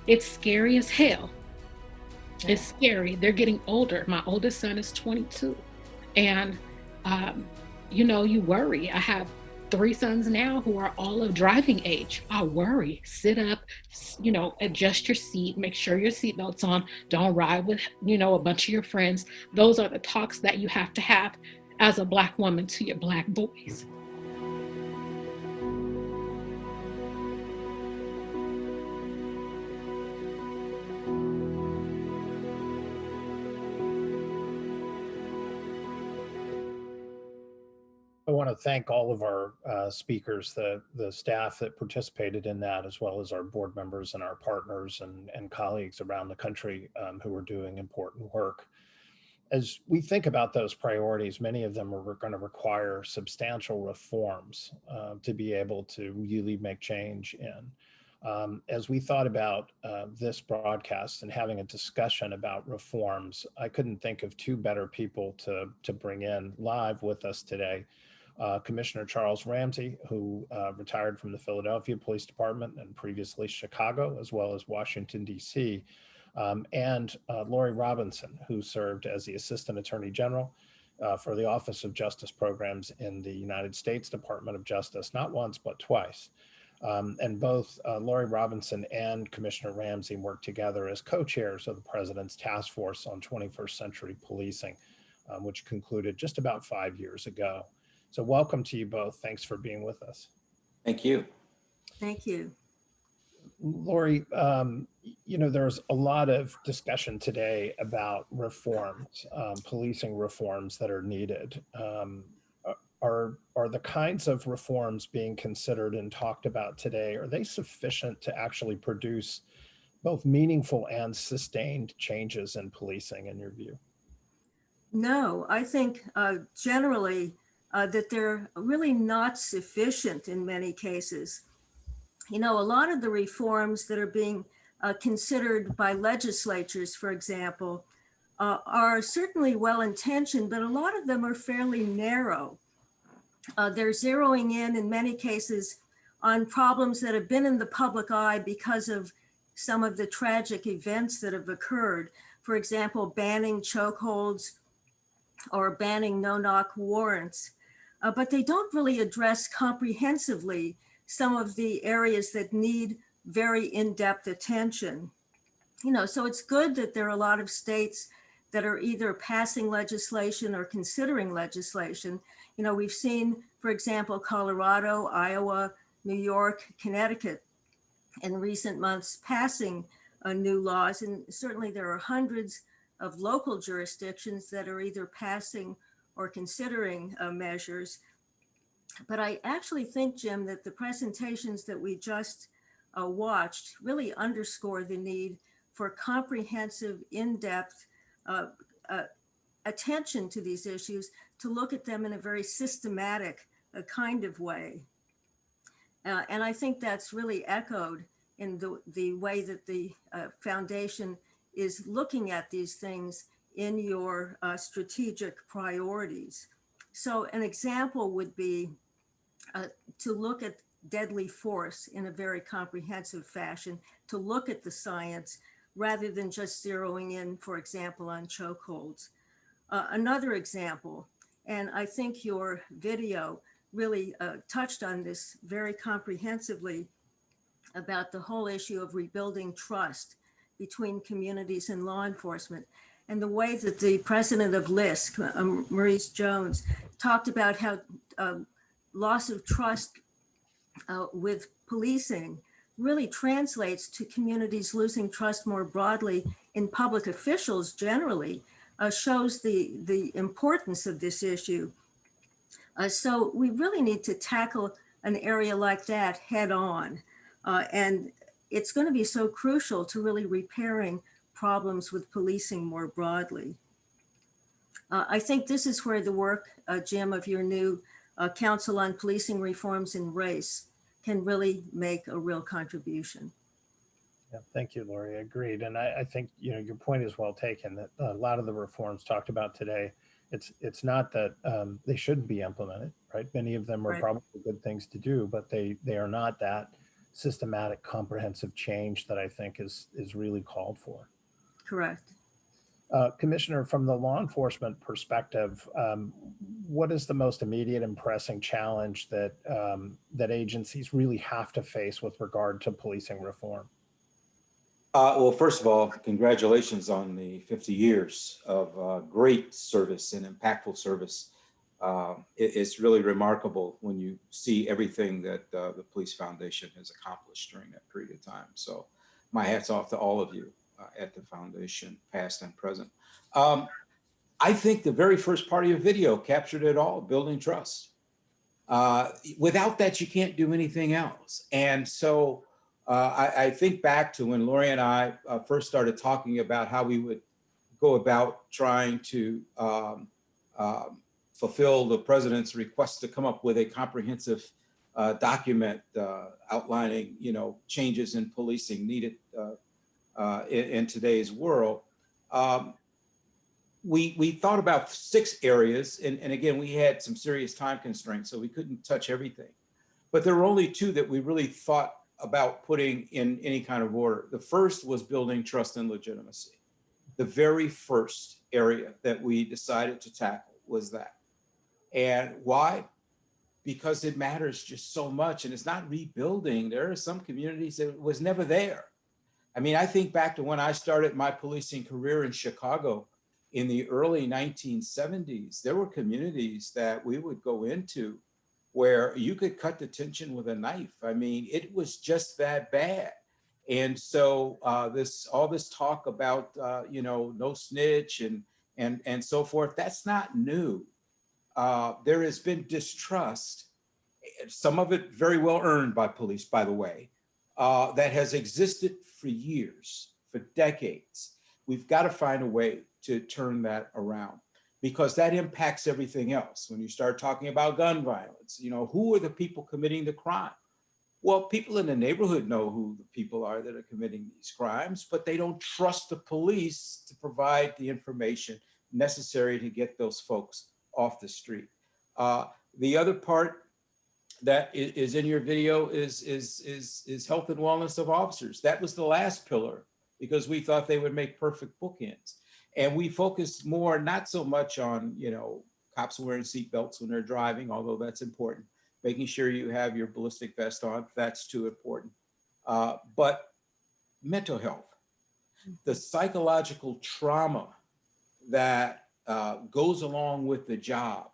It's scary as hell. It's scary. They're getting older. My oldest son is 22. And, you worry. I have 3 sons now who are all of driving age. I worry. Sit up, adjust your seat, make sure your seatbelt's on. Don't ride with, a bunch of your friends. Those are the talks that you have to have as a Black woman to your Black boys. I want to thank all of our speakers, the staff that participated in that, as well as our board members and our partners and colleagues around the country who are doing important work. As we think about those priorities, many of them are going to require substantial reforms to be able to really make change in. As we thought about this broadcast and having a discussion about reforms, I couldn't think of two better people to bring in live with us today. Commissioner Charles Ramsey, who retired from the Philadelphia Police Department and previously Chicago, as well as Washington, D.C., and Laurie Robinson, who served as the Assistant Attorney General for the Office of Justice Programs in the United States Department of Justice, not once, but twice. And both Laurie Robinson and Commissioner Ramsey worked together as co-chairs of the President's Task Force on 21st Century Policing, which concluded just about 5 years ago. So welcome to you both. Thanks for being with us. Thank you. Thank you. Laurie, there's a lot of discussion today about reforms, policing reforms that are needed. Are the kinds of reforms being considered and talked about today, are they sufficient to actually produce both meaningful and sustained changes in policing, in your view? No, I think generally that they're really not sufficient in many cases. A lot of the reforms that are being considered by legislatures, for example, are certainly well-intentioned, but a lot of them are fairly narrow. They're zeroing in many cases on problems that have been in the public eye because of some of the tragic events that have occurred. For example, banning chokeholds or banning no-knock warrants. But they don't really address comprehensively some of the areas that need very in-depth attention. So it's good that there are a lot of states that are either passing legislation or considering legislation. We've seen, for example, Colorado, Iowa, New York, Connecticut in recent months passing new laws. And certainly there are hundreds of local jurisdictions that are either passing or considering measures. But I actually think, Jim, that the presentations that we just watched really underscore the need for comprehensive, in-depth attention to these issues, to look at them in a very systematic kind of way. And I think that's really echoed in the way that the foundation is looking at these things in your strategic priorities. So an example would be to look at deadly force in a very comprehensive fashion, to look at the science rather than just zeroing in, for example, on chokeholds. Another example, and I think your video really touched on this very comprehensively, about the whole issue of rebuilding trust between communities and law enforcement, and the way that the president of LISC, Maurice Jones, talked about how loss of trust with policing really translates to communities losing trust more broadly in public officials generally, shows the importance of this issue. So we really need to tackle an area like that head on. And it's going to be so crucial to really repairing problems with policing more broadly. I think this is where the work, Jim, of your new Council on Policing Reforms and Race can really make a real contribution. Yeah, thank you, Laurie. Agreed. And I think your point is well taken, that a lot of the reforms talked about today, it's not that they shouldn't be implemented, right? Many of them are probably good things to do, but they are not that systematic, comprehensive change that I think is really called for. Correct. Commissioner, from the law enforcement perspective, what is the most immediate and pressing challenge that that agencies really have to face with regard to policing reform? Well, first of all, congratulations on the 50 years of great service and impactful service. It's really remarkable when you see everything that the Police Foundation has accomplished during that period of time. So my hat's off to all of you at the foundation, past and present. I think the very first part of your video captured it all, building trust. Without that, you can't do anything else. And so I think back to when Laurie and I first started talking about how we would go about trying to fulfill the president's request to come up with a comprehensive document outlining, changes in policing needed in today's world. We thought about 6 areas, and again, we had some serious time constraints, so we couldn't touch everything. But there were only 2 that we really thought about putting in any kind of order. The first was building trust and legitimacy. The very first area that we decided to tackle was that. And why? Because it matters just so much, and it's not rebuilding. There are some communities that was never there. I mean, I think back to when I started my policing career in Chicago in the early 1970s. There were communities that we would go into where you could cut the tension with a knife. I mean, it was just that bad. And so all this talk about no snitch and so forth, that's not new. There has been distrust, some of it very well earned by police, by the way, that has existed for years, for decades. We've got to find a way to turn that around, because that impacts everything else. When you start talking about gun violence, who are the people committing the crime? Well, people in the neighborhood know who the people are that are committing these crimes, but they don't trust the police to provide the information necessary to get those folks off the street. The other part that is in your video is health and wellness of officers. That was the last pillar, because we thought they would make perfect bookends. And we focused more, not so much on, cops wearing seatbelts when they're driving, although that's important. Making sure you have your ballistic vest on, that's too important. But mental health, the psychological trauma that goes along with the job.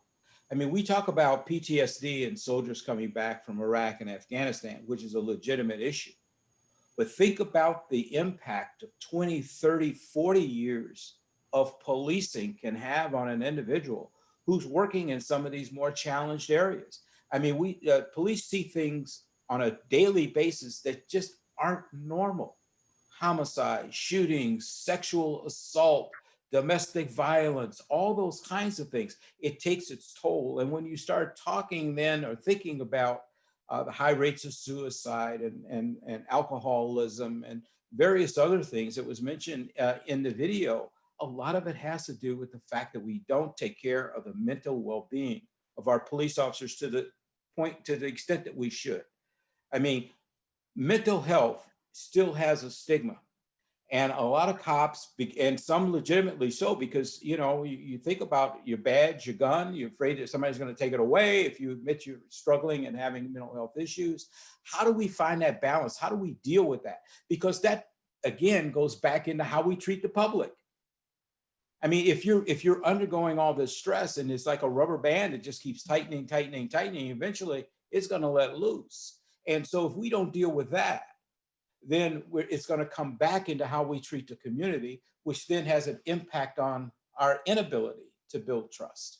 I mean, we talk about PTSD and soldiers coming back from Iraq and Afghanistan, which is a legitimate issue. But think about the impact of 20, 30, 40 years of policing can have on an individual who's working in some of these more challenged areas. I mean, police see things on a daily basis that just aren't normal. Homicide, shootings, sexual assault, domestic violence, all those kinds of things. It takes its toll. And when you start talking then or thinking about the high rates of suicide and alcoholism and various other things that was mentioned in the video, a lot of it has to do with the fact that we don't take care of the mental well-being of our police officers to the extent that we should. I mean, mental health still has a stigma. And a lot of cops, and some legitimately so, because you think about your badge, your gun, you're afraid that somebody's going to take it away if you admit you're struggling and having mental health issues. How do we find that balance? How do we deal with that? Because that, again, goes back into how we treat the public. I mean, if you're undergoing all this stress and it's like a rubber band that just keeps tightening, eventually it's going to let loose. And so if we don't deal with that, then it's going to come back into how we treat the community, which then has an impact on our inability to build trust.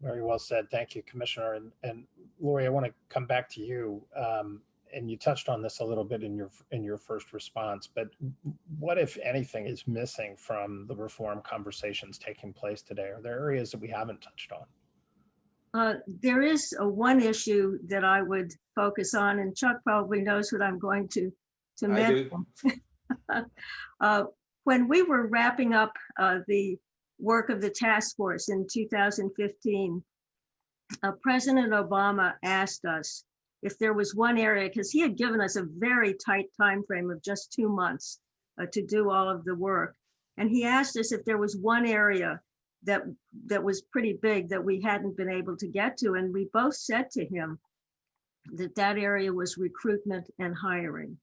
Very well said. Thank you, Commissioner. And Laurie, I want to come back to you. And you touched on this a little bit in your first response, but what, if anything, is missing from the reform conversations taking place today? Are there areas that we haven't touched on? There is one issue that I would focus on, and Chuck probably knows what I'm going to mention. When we were wrapping up the work of the task force in 2015, President Obama asked us if there was one area, because he had given us a very tight time frame of just 2 months to do all of the work. And he asked us if there was one area that was pretty big that we hadn't been able to get to. And we both said to him that area was recruitment and hiring.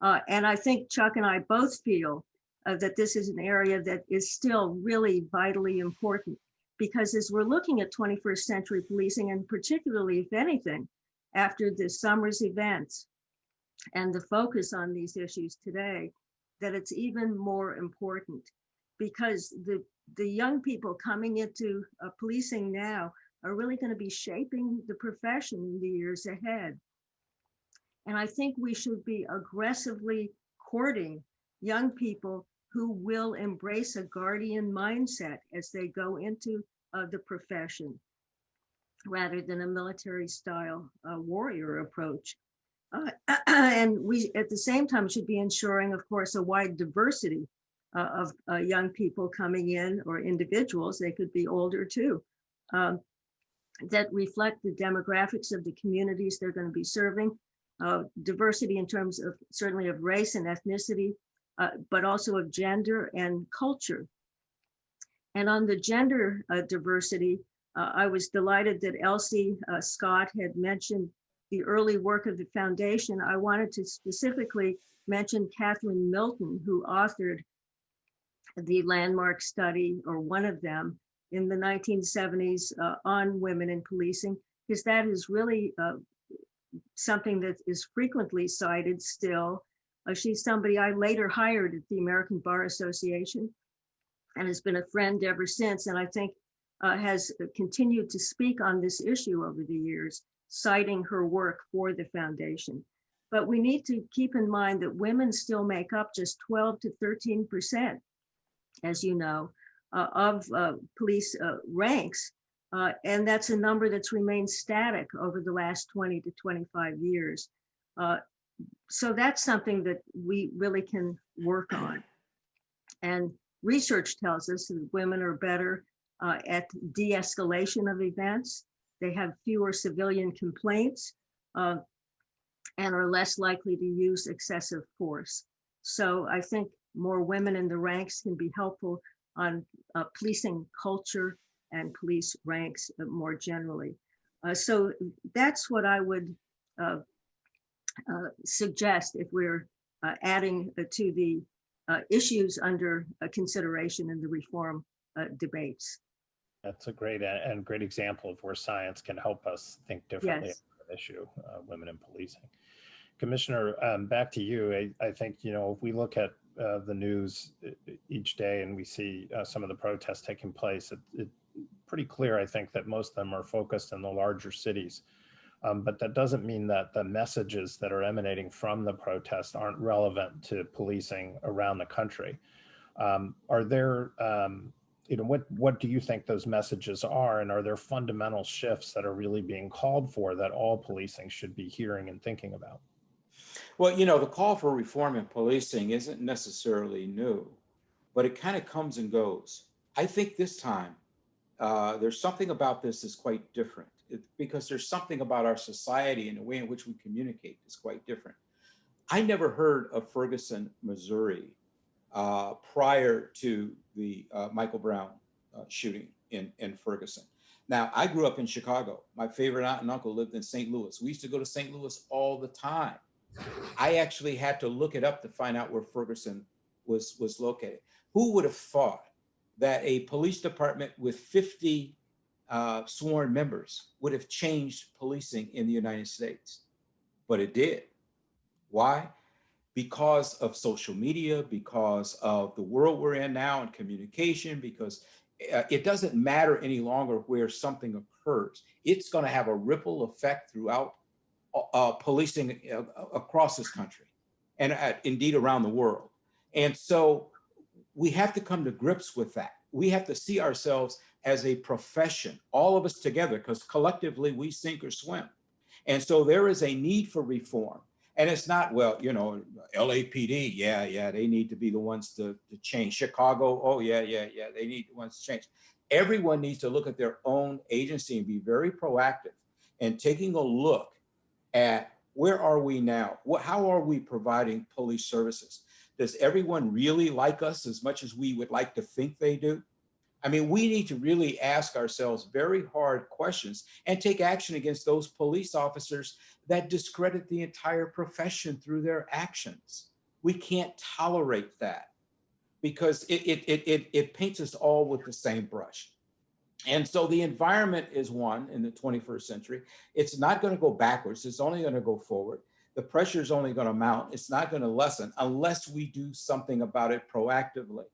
And I think Chuck and I both feel that this is an area that is still really vitally important, because as we're looking at 21st century policing, and particularly, if anything, after the summer's events and the focus on these issues today, that it's even more important, because the young people coming into policing now are really going to be shaping the profession in the years ahead. And I think we should be aggressively courting young people who will embrace a guardian mindset as they go into the profession, rather than a military style warrior approach. And we, at the same time, should be ensuring, of course, a wide diversity of young people coming in, or individuals, they could be older too, that reflect the demographics of the communities they're going to be serving. Diversity in terms of certainly of race and ethnicity, but also of gender and culture. And on the gender diversity, I was delighted that Elsie Scott had mentioned the early work of the foundation. I wanted to specifically mention Catherine Milton, who authored the landmark study, or one of them, in the 1970s on women in policing, because that is really something that is frequently cited still. She's somebody I later hired at the American Bar Association and has been a friend ever since, and I think has continued to speak on this issue over the years, citing her work for the foundation. But we need to keep in mind that women still make up just 12 to 13%, as you know, of police ranks. And that's a number that's remained static over the last 20 to 25 years. So that's something that we really can work on. And research tells us that women are better at de-escalation of events. They have fewer civilian complaints and are less likely to use excessive force. So I think more women in the ranks can be helpful on policing culture and police ranks more generally. So that's what I would suggest if we're adding to the issues under consideration in the reform debates. That's a great example of where science can help us think differently Yes. about an issue, women in policing. Commissioner, back to you. I think, if we look at the news each day and we see some of the protests taking place, it's pretty clear, I think, that most of them are focused in the larger cities. But that doesn't mean that the messages that are emanating from the protests aren't relevant to policing around the country. Are there, what do you think those messages are, and are there fundamental shifts that are really being called for that all policing should be hearing and thinking about? Well, the call for reform in policing isn't necessarily new, but it kind of comes and goes. I think this time there's something about this that's quite different, because there's something about our society and the way in which we communicate is quite different. I never heard of Ferguson, Missouri prior to the Michael Brown shooting in Ferguson. Now, I grew up in Chicago. My favorite aunt and uncle lived in St. Louis. We used to go to St. Louis all the time. I actually had to look it up to find out where Ferguson was located. Who would have thought that a police department with 50 sworn members would have changed policing in the United States? But it did. Why? Because of social media, because of the world we're in now and communication, because it doesn't matter any longer where something occurs. It's going to have a ripple effect throughout policing across this country and indeed around the world. And so we have to come to grips with that. We have to see ourselves as a profession, all of us together, because collectively we sink or swim. And so there is a need for reform. And it's not, LAPD, yeah, they need to be the ones to change. Chicago, oh, yeah, they need the ones to change. Everyone needs to look at their own agency and be very proactive and taking a look at where are we now? How are we providing police services? Does everyone really like us as much as we would like to think they do? I mean, we need to really ask ourselves very hard questions and take action against those police officers that discredit the entire profession through their actions. We can't tolerate that because it paints us all with the same brush. And so the environment is one in the 21st century. It's not going to go backwards. It's only going to go forward. The pressure is only going to mount. It's not going to lessen unless we do something about it proactively.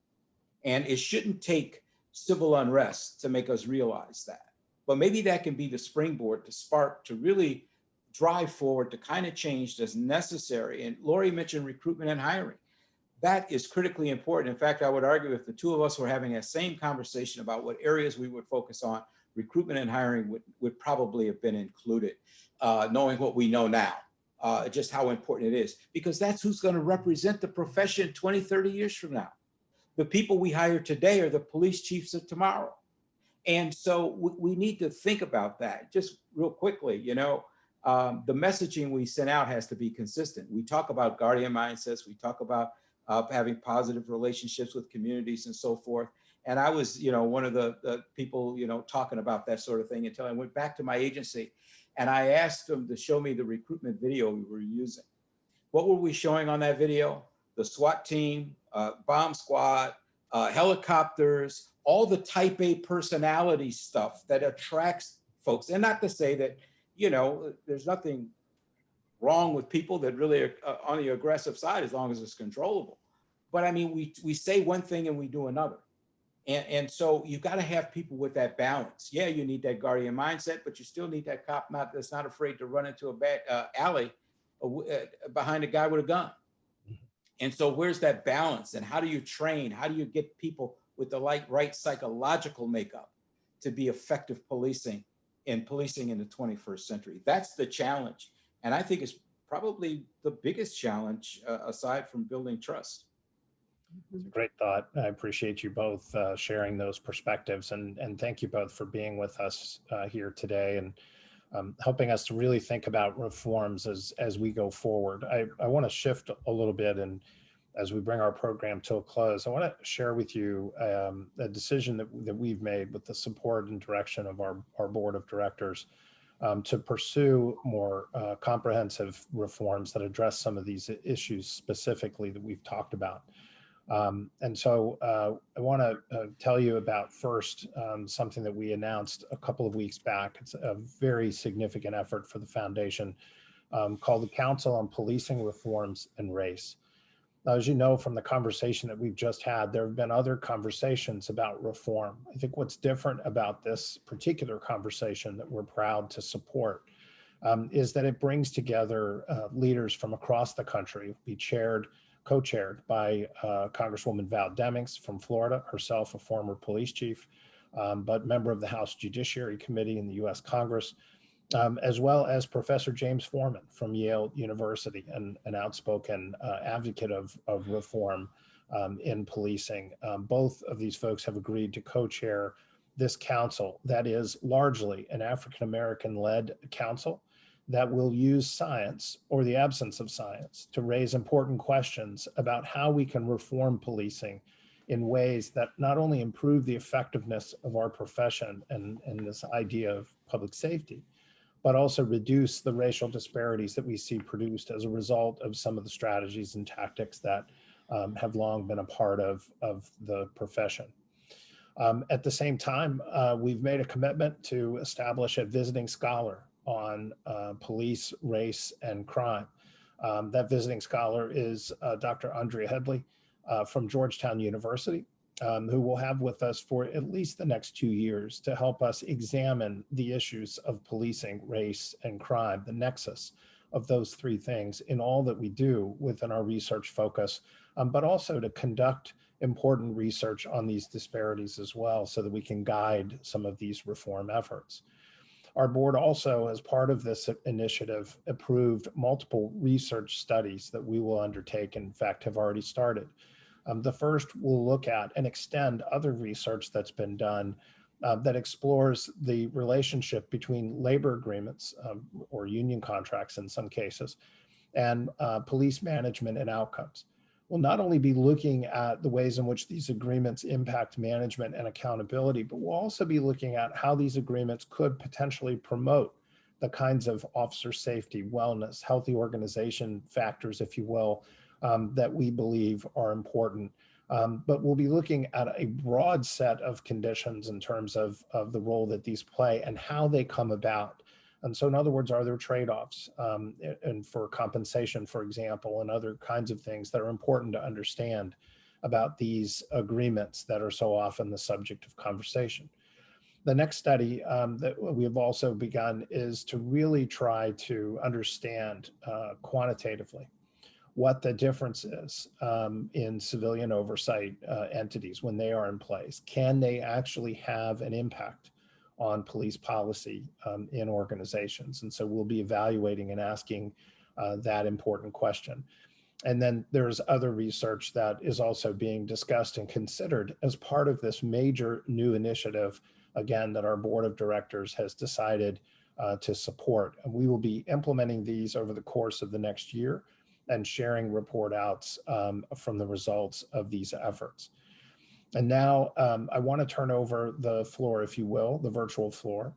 And it shouldn't take civil unrest to make us realize that. But maybe that can be the springboard to spark, to really drive forward the kind of change that's necessary. And Laurie mentioned recruitment and hiring. That is critically important. In fact, I would argue if the two of us were having that same conversation about what areas we would focus on, recruitment and hiring would probably have been included, knowing what we know now, just how important it is, because that's who's going to represent the profession 20, 30 years from now. The people we hire today are the police chiefs of tomorrow. And so we need to think about that. Just real quickly, the messaging we send out has to be consistent. We talk about guardian mindsets. We talk about having positive relationships with communities and so forth. And I was, one of the people, talking about that sort of thing until I went back to my agency and I asked them to show me the recruitment video we were using. What were we showing on that video? The SWAT team, bomb squad, helicopters, all the type A personality stuff that attracts folks. And not to say that, there's nothing wrong with people that really are on the aggressive side as long as it's controllable. But I mean, we say one thing and we do another. And so you've got to have people with that balance. Yeah, you need that guardian mindset, but you still need that cop that's not afraid to run into a bad alley behind a guy with a gun. And so where's that balance, and how do you train? How do you get people with the right psychological makeup to be effective policing in the 21st century? That's the challenge. And I think it's probably the biggest challenge aside from building trust. It's a great thought. I appreciate you both sharing those perspectives, and thank you both for being with us here today and helping us to really think about reforms as we go forward. I want to shift a little bit, and as we bring our program to a close, I want to share with you a decision that we've made with the support and direction of our board of directors to pursue more comprehensive reforms that address some of these issues specifically that we've talked about. And so I want to tell you about first something that we announced a couple of weeks back. It's a very significant effort for the foundation called the Council on Policing Reforms and Race. Now, as you know from the conversation that we've just had, there have been other conversations about reform. I think what's different about this particular conversation that we're proud to support is that it brings together leaders from across the country, co-chaired by Congresswoman Val Demings from Florida, herself a former police chief, but member of the House Judiciary Committee in the US Congress, as well as Professor James Foreman from Yale University, an outspoken advocate of reform in policing. Both of these folks have agreed to co-chair this council that is largely an African-American led council that will use science or the absence of science to raise important questions about how we can reform policing in ways that not only improve the effectiveness of our profession and this idea of public safety, but also reduce the racial disparities that we see produced as a result of some of the strategies and tactics that have long been a part of the profession. At the same time, we've made a commitment to establish a visiting scholar on police, race, and crime. That visiting scholar is Dr. Andrea Headley from Georgetown University, who we'll have with us for at least the next 2 years to help us examine the issues of policing, race, and crime, the nexus of those three things in all that we do within our research focus, but also to conduct important research on these disparities as well so that we can guide some of these reform efforts. Our board also, as part of this initiative, approved multiple research studies that we will undertake, in fact, have already started. The first will look at and extend other research that's been done that explores the relationship between labor agreements or union contracts in some cases and police management and outcomes. We'll not only be looking at the ways in which these agreements impact management and accountability, but we'll also be looking at how these agreements could potentially promote the kinds of officer safety, wellness, healthy organization factors, if you will, that we believe are important. But we'll be looking at a broad set of conditions in terms of the role that these play and how they come about. And so in other words, are there trade-offs and for compensation, for example, and other kinds of things that are important to understand about these agreements that are so often the subject of conversation. The next study that we have also begun is to really try to understand quantitatively what the difference is in civilian oversight entities when they are in place. Can they actually have an impact on police policy in organizations? And so we'll be evaluating and asking that important question. And then there's other research that is also being discussed and considered as part of this major new initiative, again, that our board of directors has decided to support. And we will be implementing these over the course of the next year and sharing report outs from the results of these efforts. And now I want to turn over the floor, if you will, the virtual floor,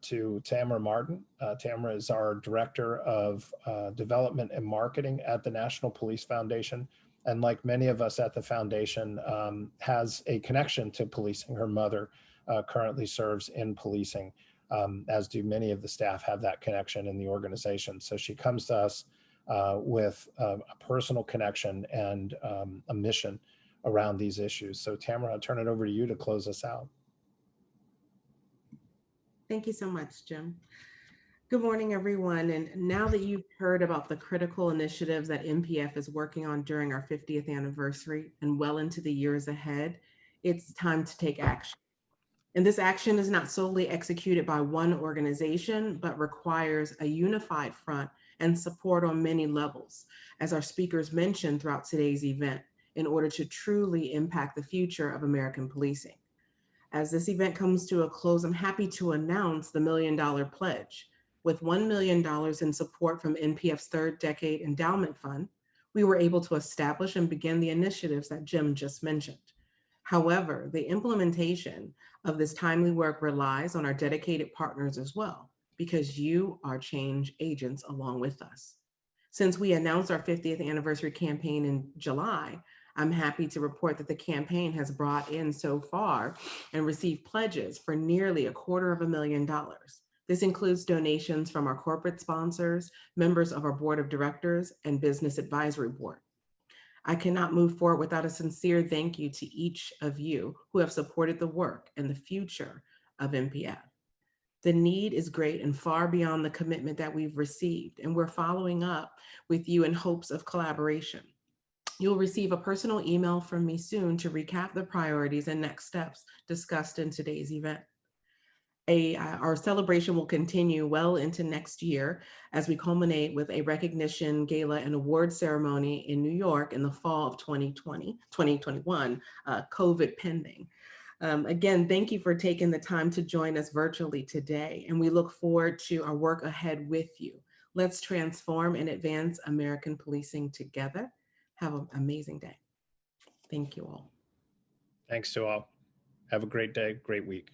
to Tamara Martin. Tamara is our Director of Development and Marketing at the National Police Foundation. And like many of us at the foundation, has a connection to policing. Her mother currently serves in policing, as do many of the staff have that connection in the organization. So she comes to us with a personal connection and a mission around these issues. So Tamara, I'll turn it over to you to close us out. Thank you so much, Jim. Good morning, everyone. And now that you've heard about the critical initiatives that NPF is working on during our 50th anniversary and well into the years ahead, it's time to take action. And this action is not solely executed by one organization, but requires a unified front and support on many levels, as our speakers mentioned throughout today's event, in order to truly impact the future of American policing. As this event comes to a close, I'm happy to announce the $1 Million Pledge. With $1 million in support from NPF's Third Decade Endowment Fund, we were able to establish and begin the initiatives that Jim just mentioned. However, the implementation of this timely work relies on our dedicated partners as well, because you are change agents along with us. Since we announced our 50th anniversary campaign in July, I'm happy to report that the campaign has brought in so far and received pledges for nearly $250,000. This includes donations from our corporate sponsors, members of our board of directors, and business advisory board. I cannot move forward without a sincere thank you to each of you who have supported the work and the future of NPF. The need is great and far beyond the commitment that we've received, and we're following up with you in hopes of collaboration. You'll receive a personal email from me soon to recap the priorities and next steps discussed in today's event. Our celebration will continue well into next year as we culminate with a recognition gala and award ceremony in New York in the fall of 2021, COVID pending. Again, thank you for taking the time to join us virtually today, and we look forward to our work ahead with you. Let's transform and advance American policing together. Have an amazing day. Thank you all. Thanks to all. Have a great day, great week.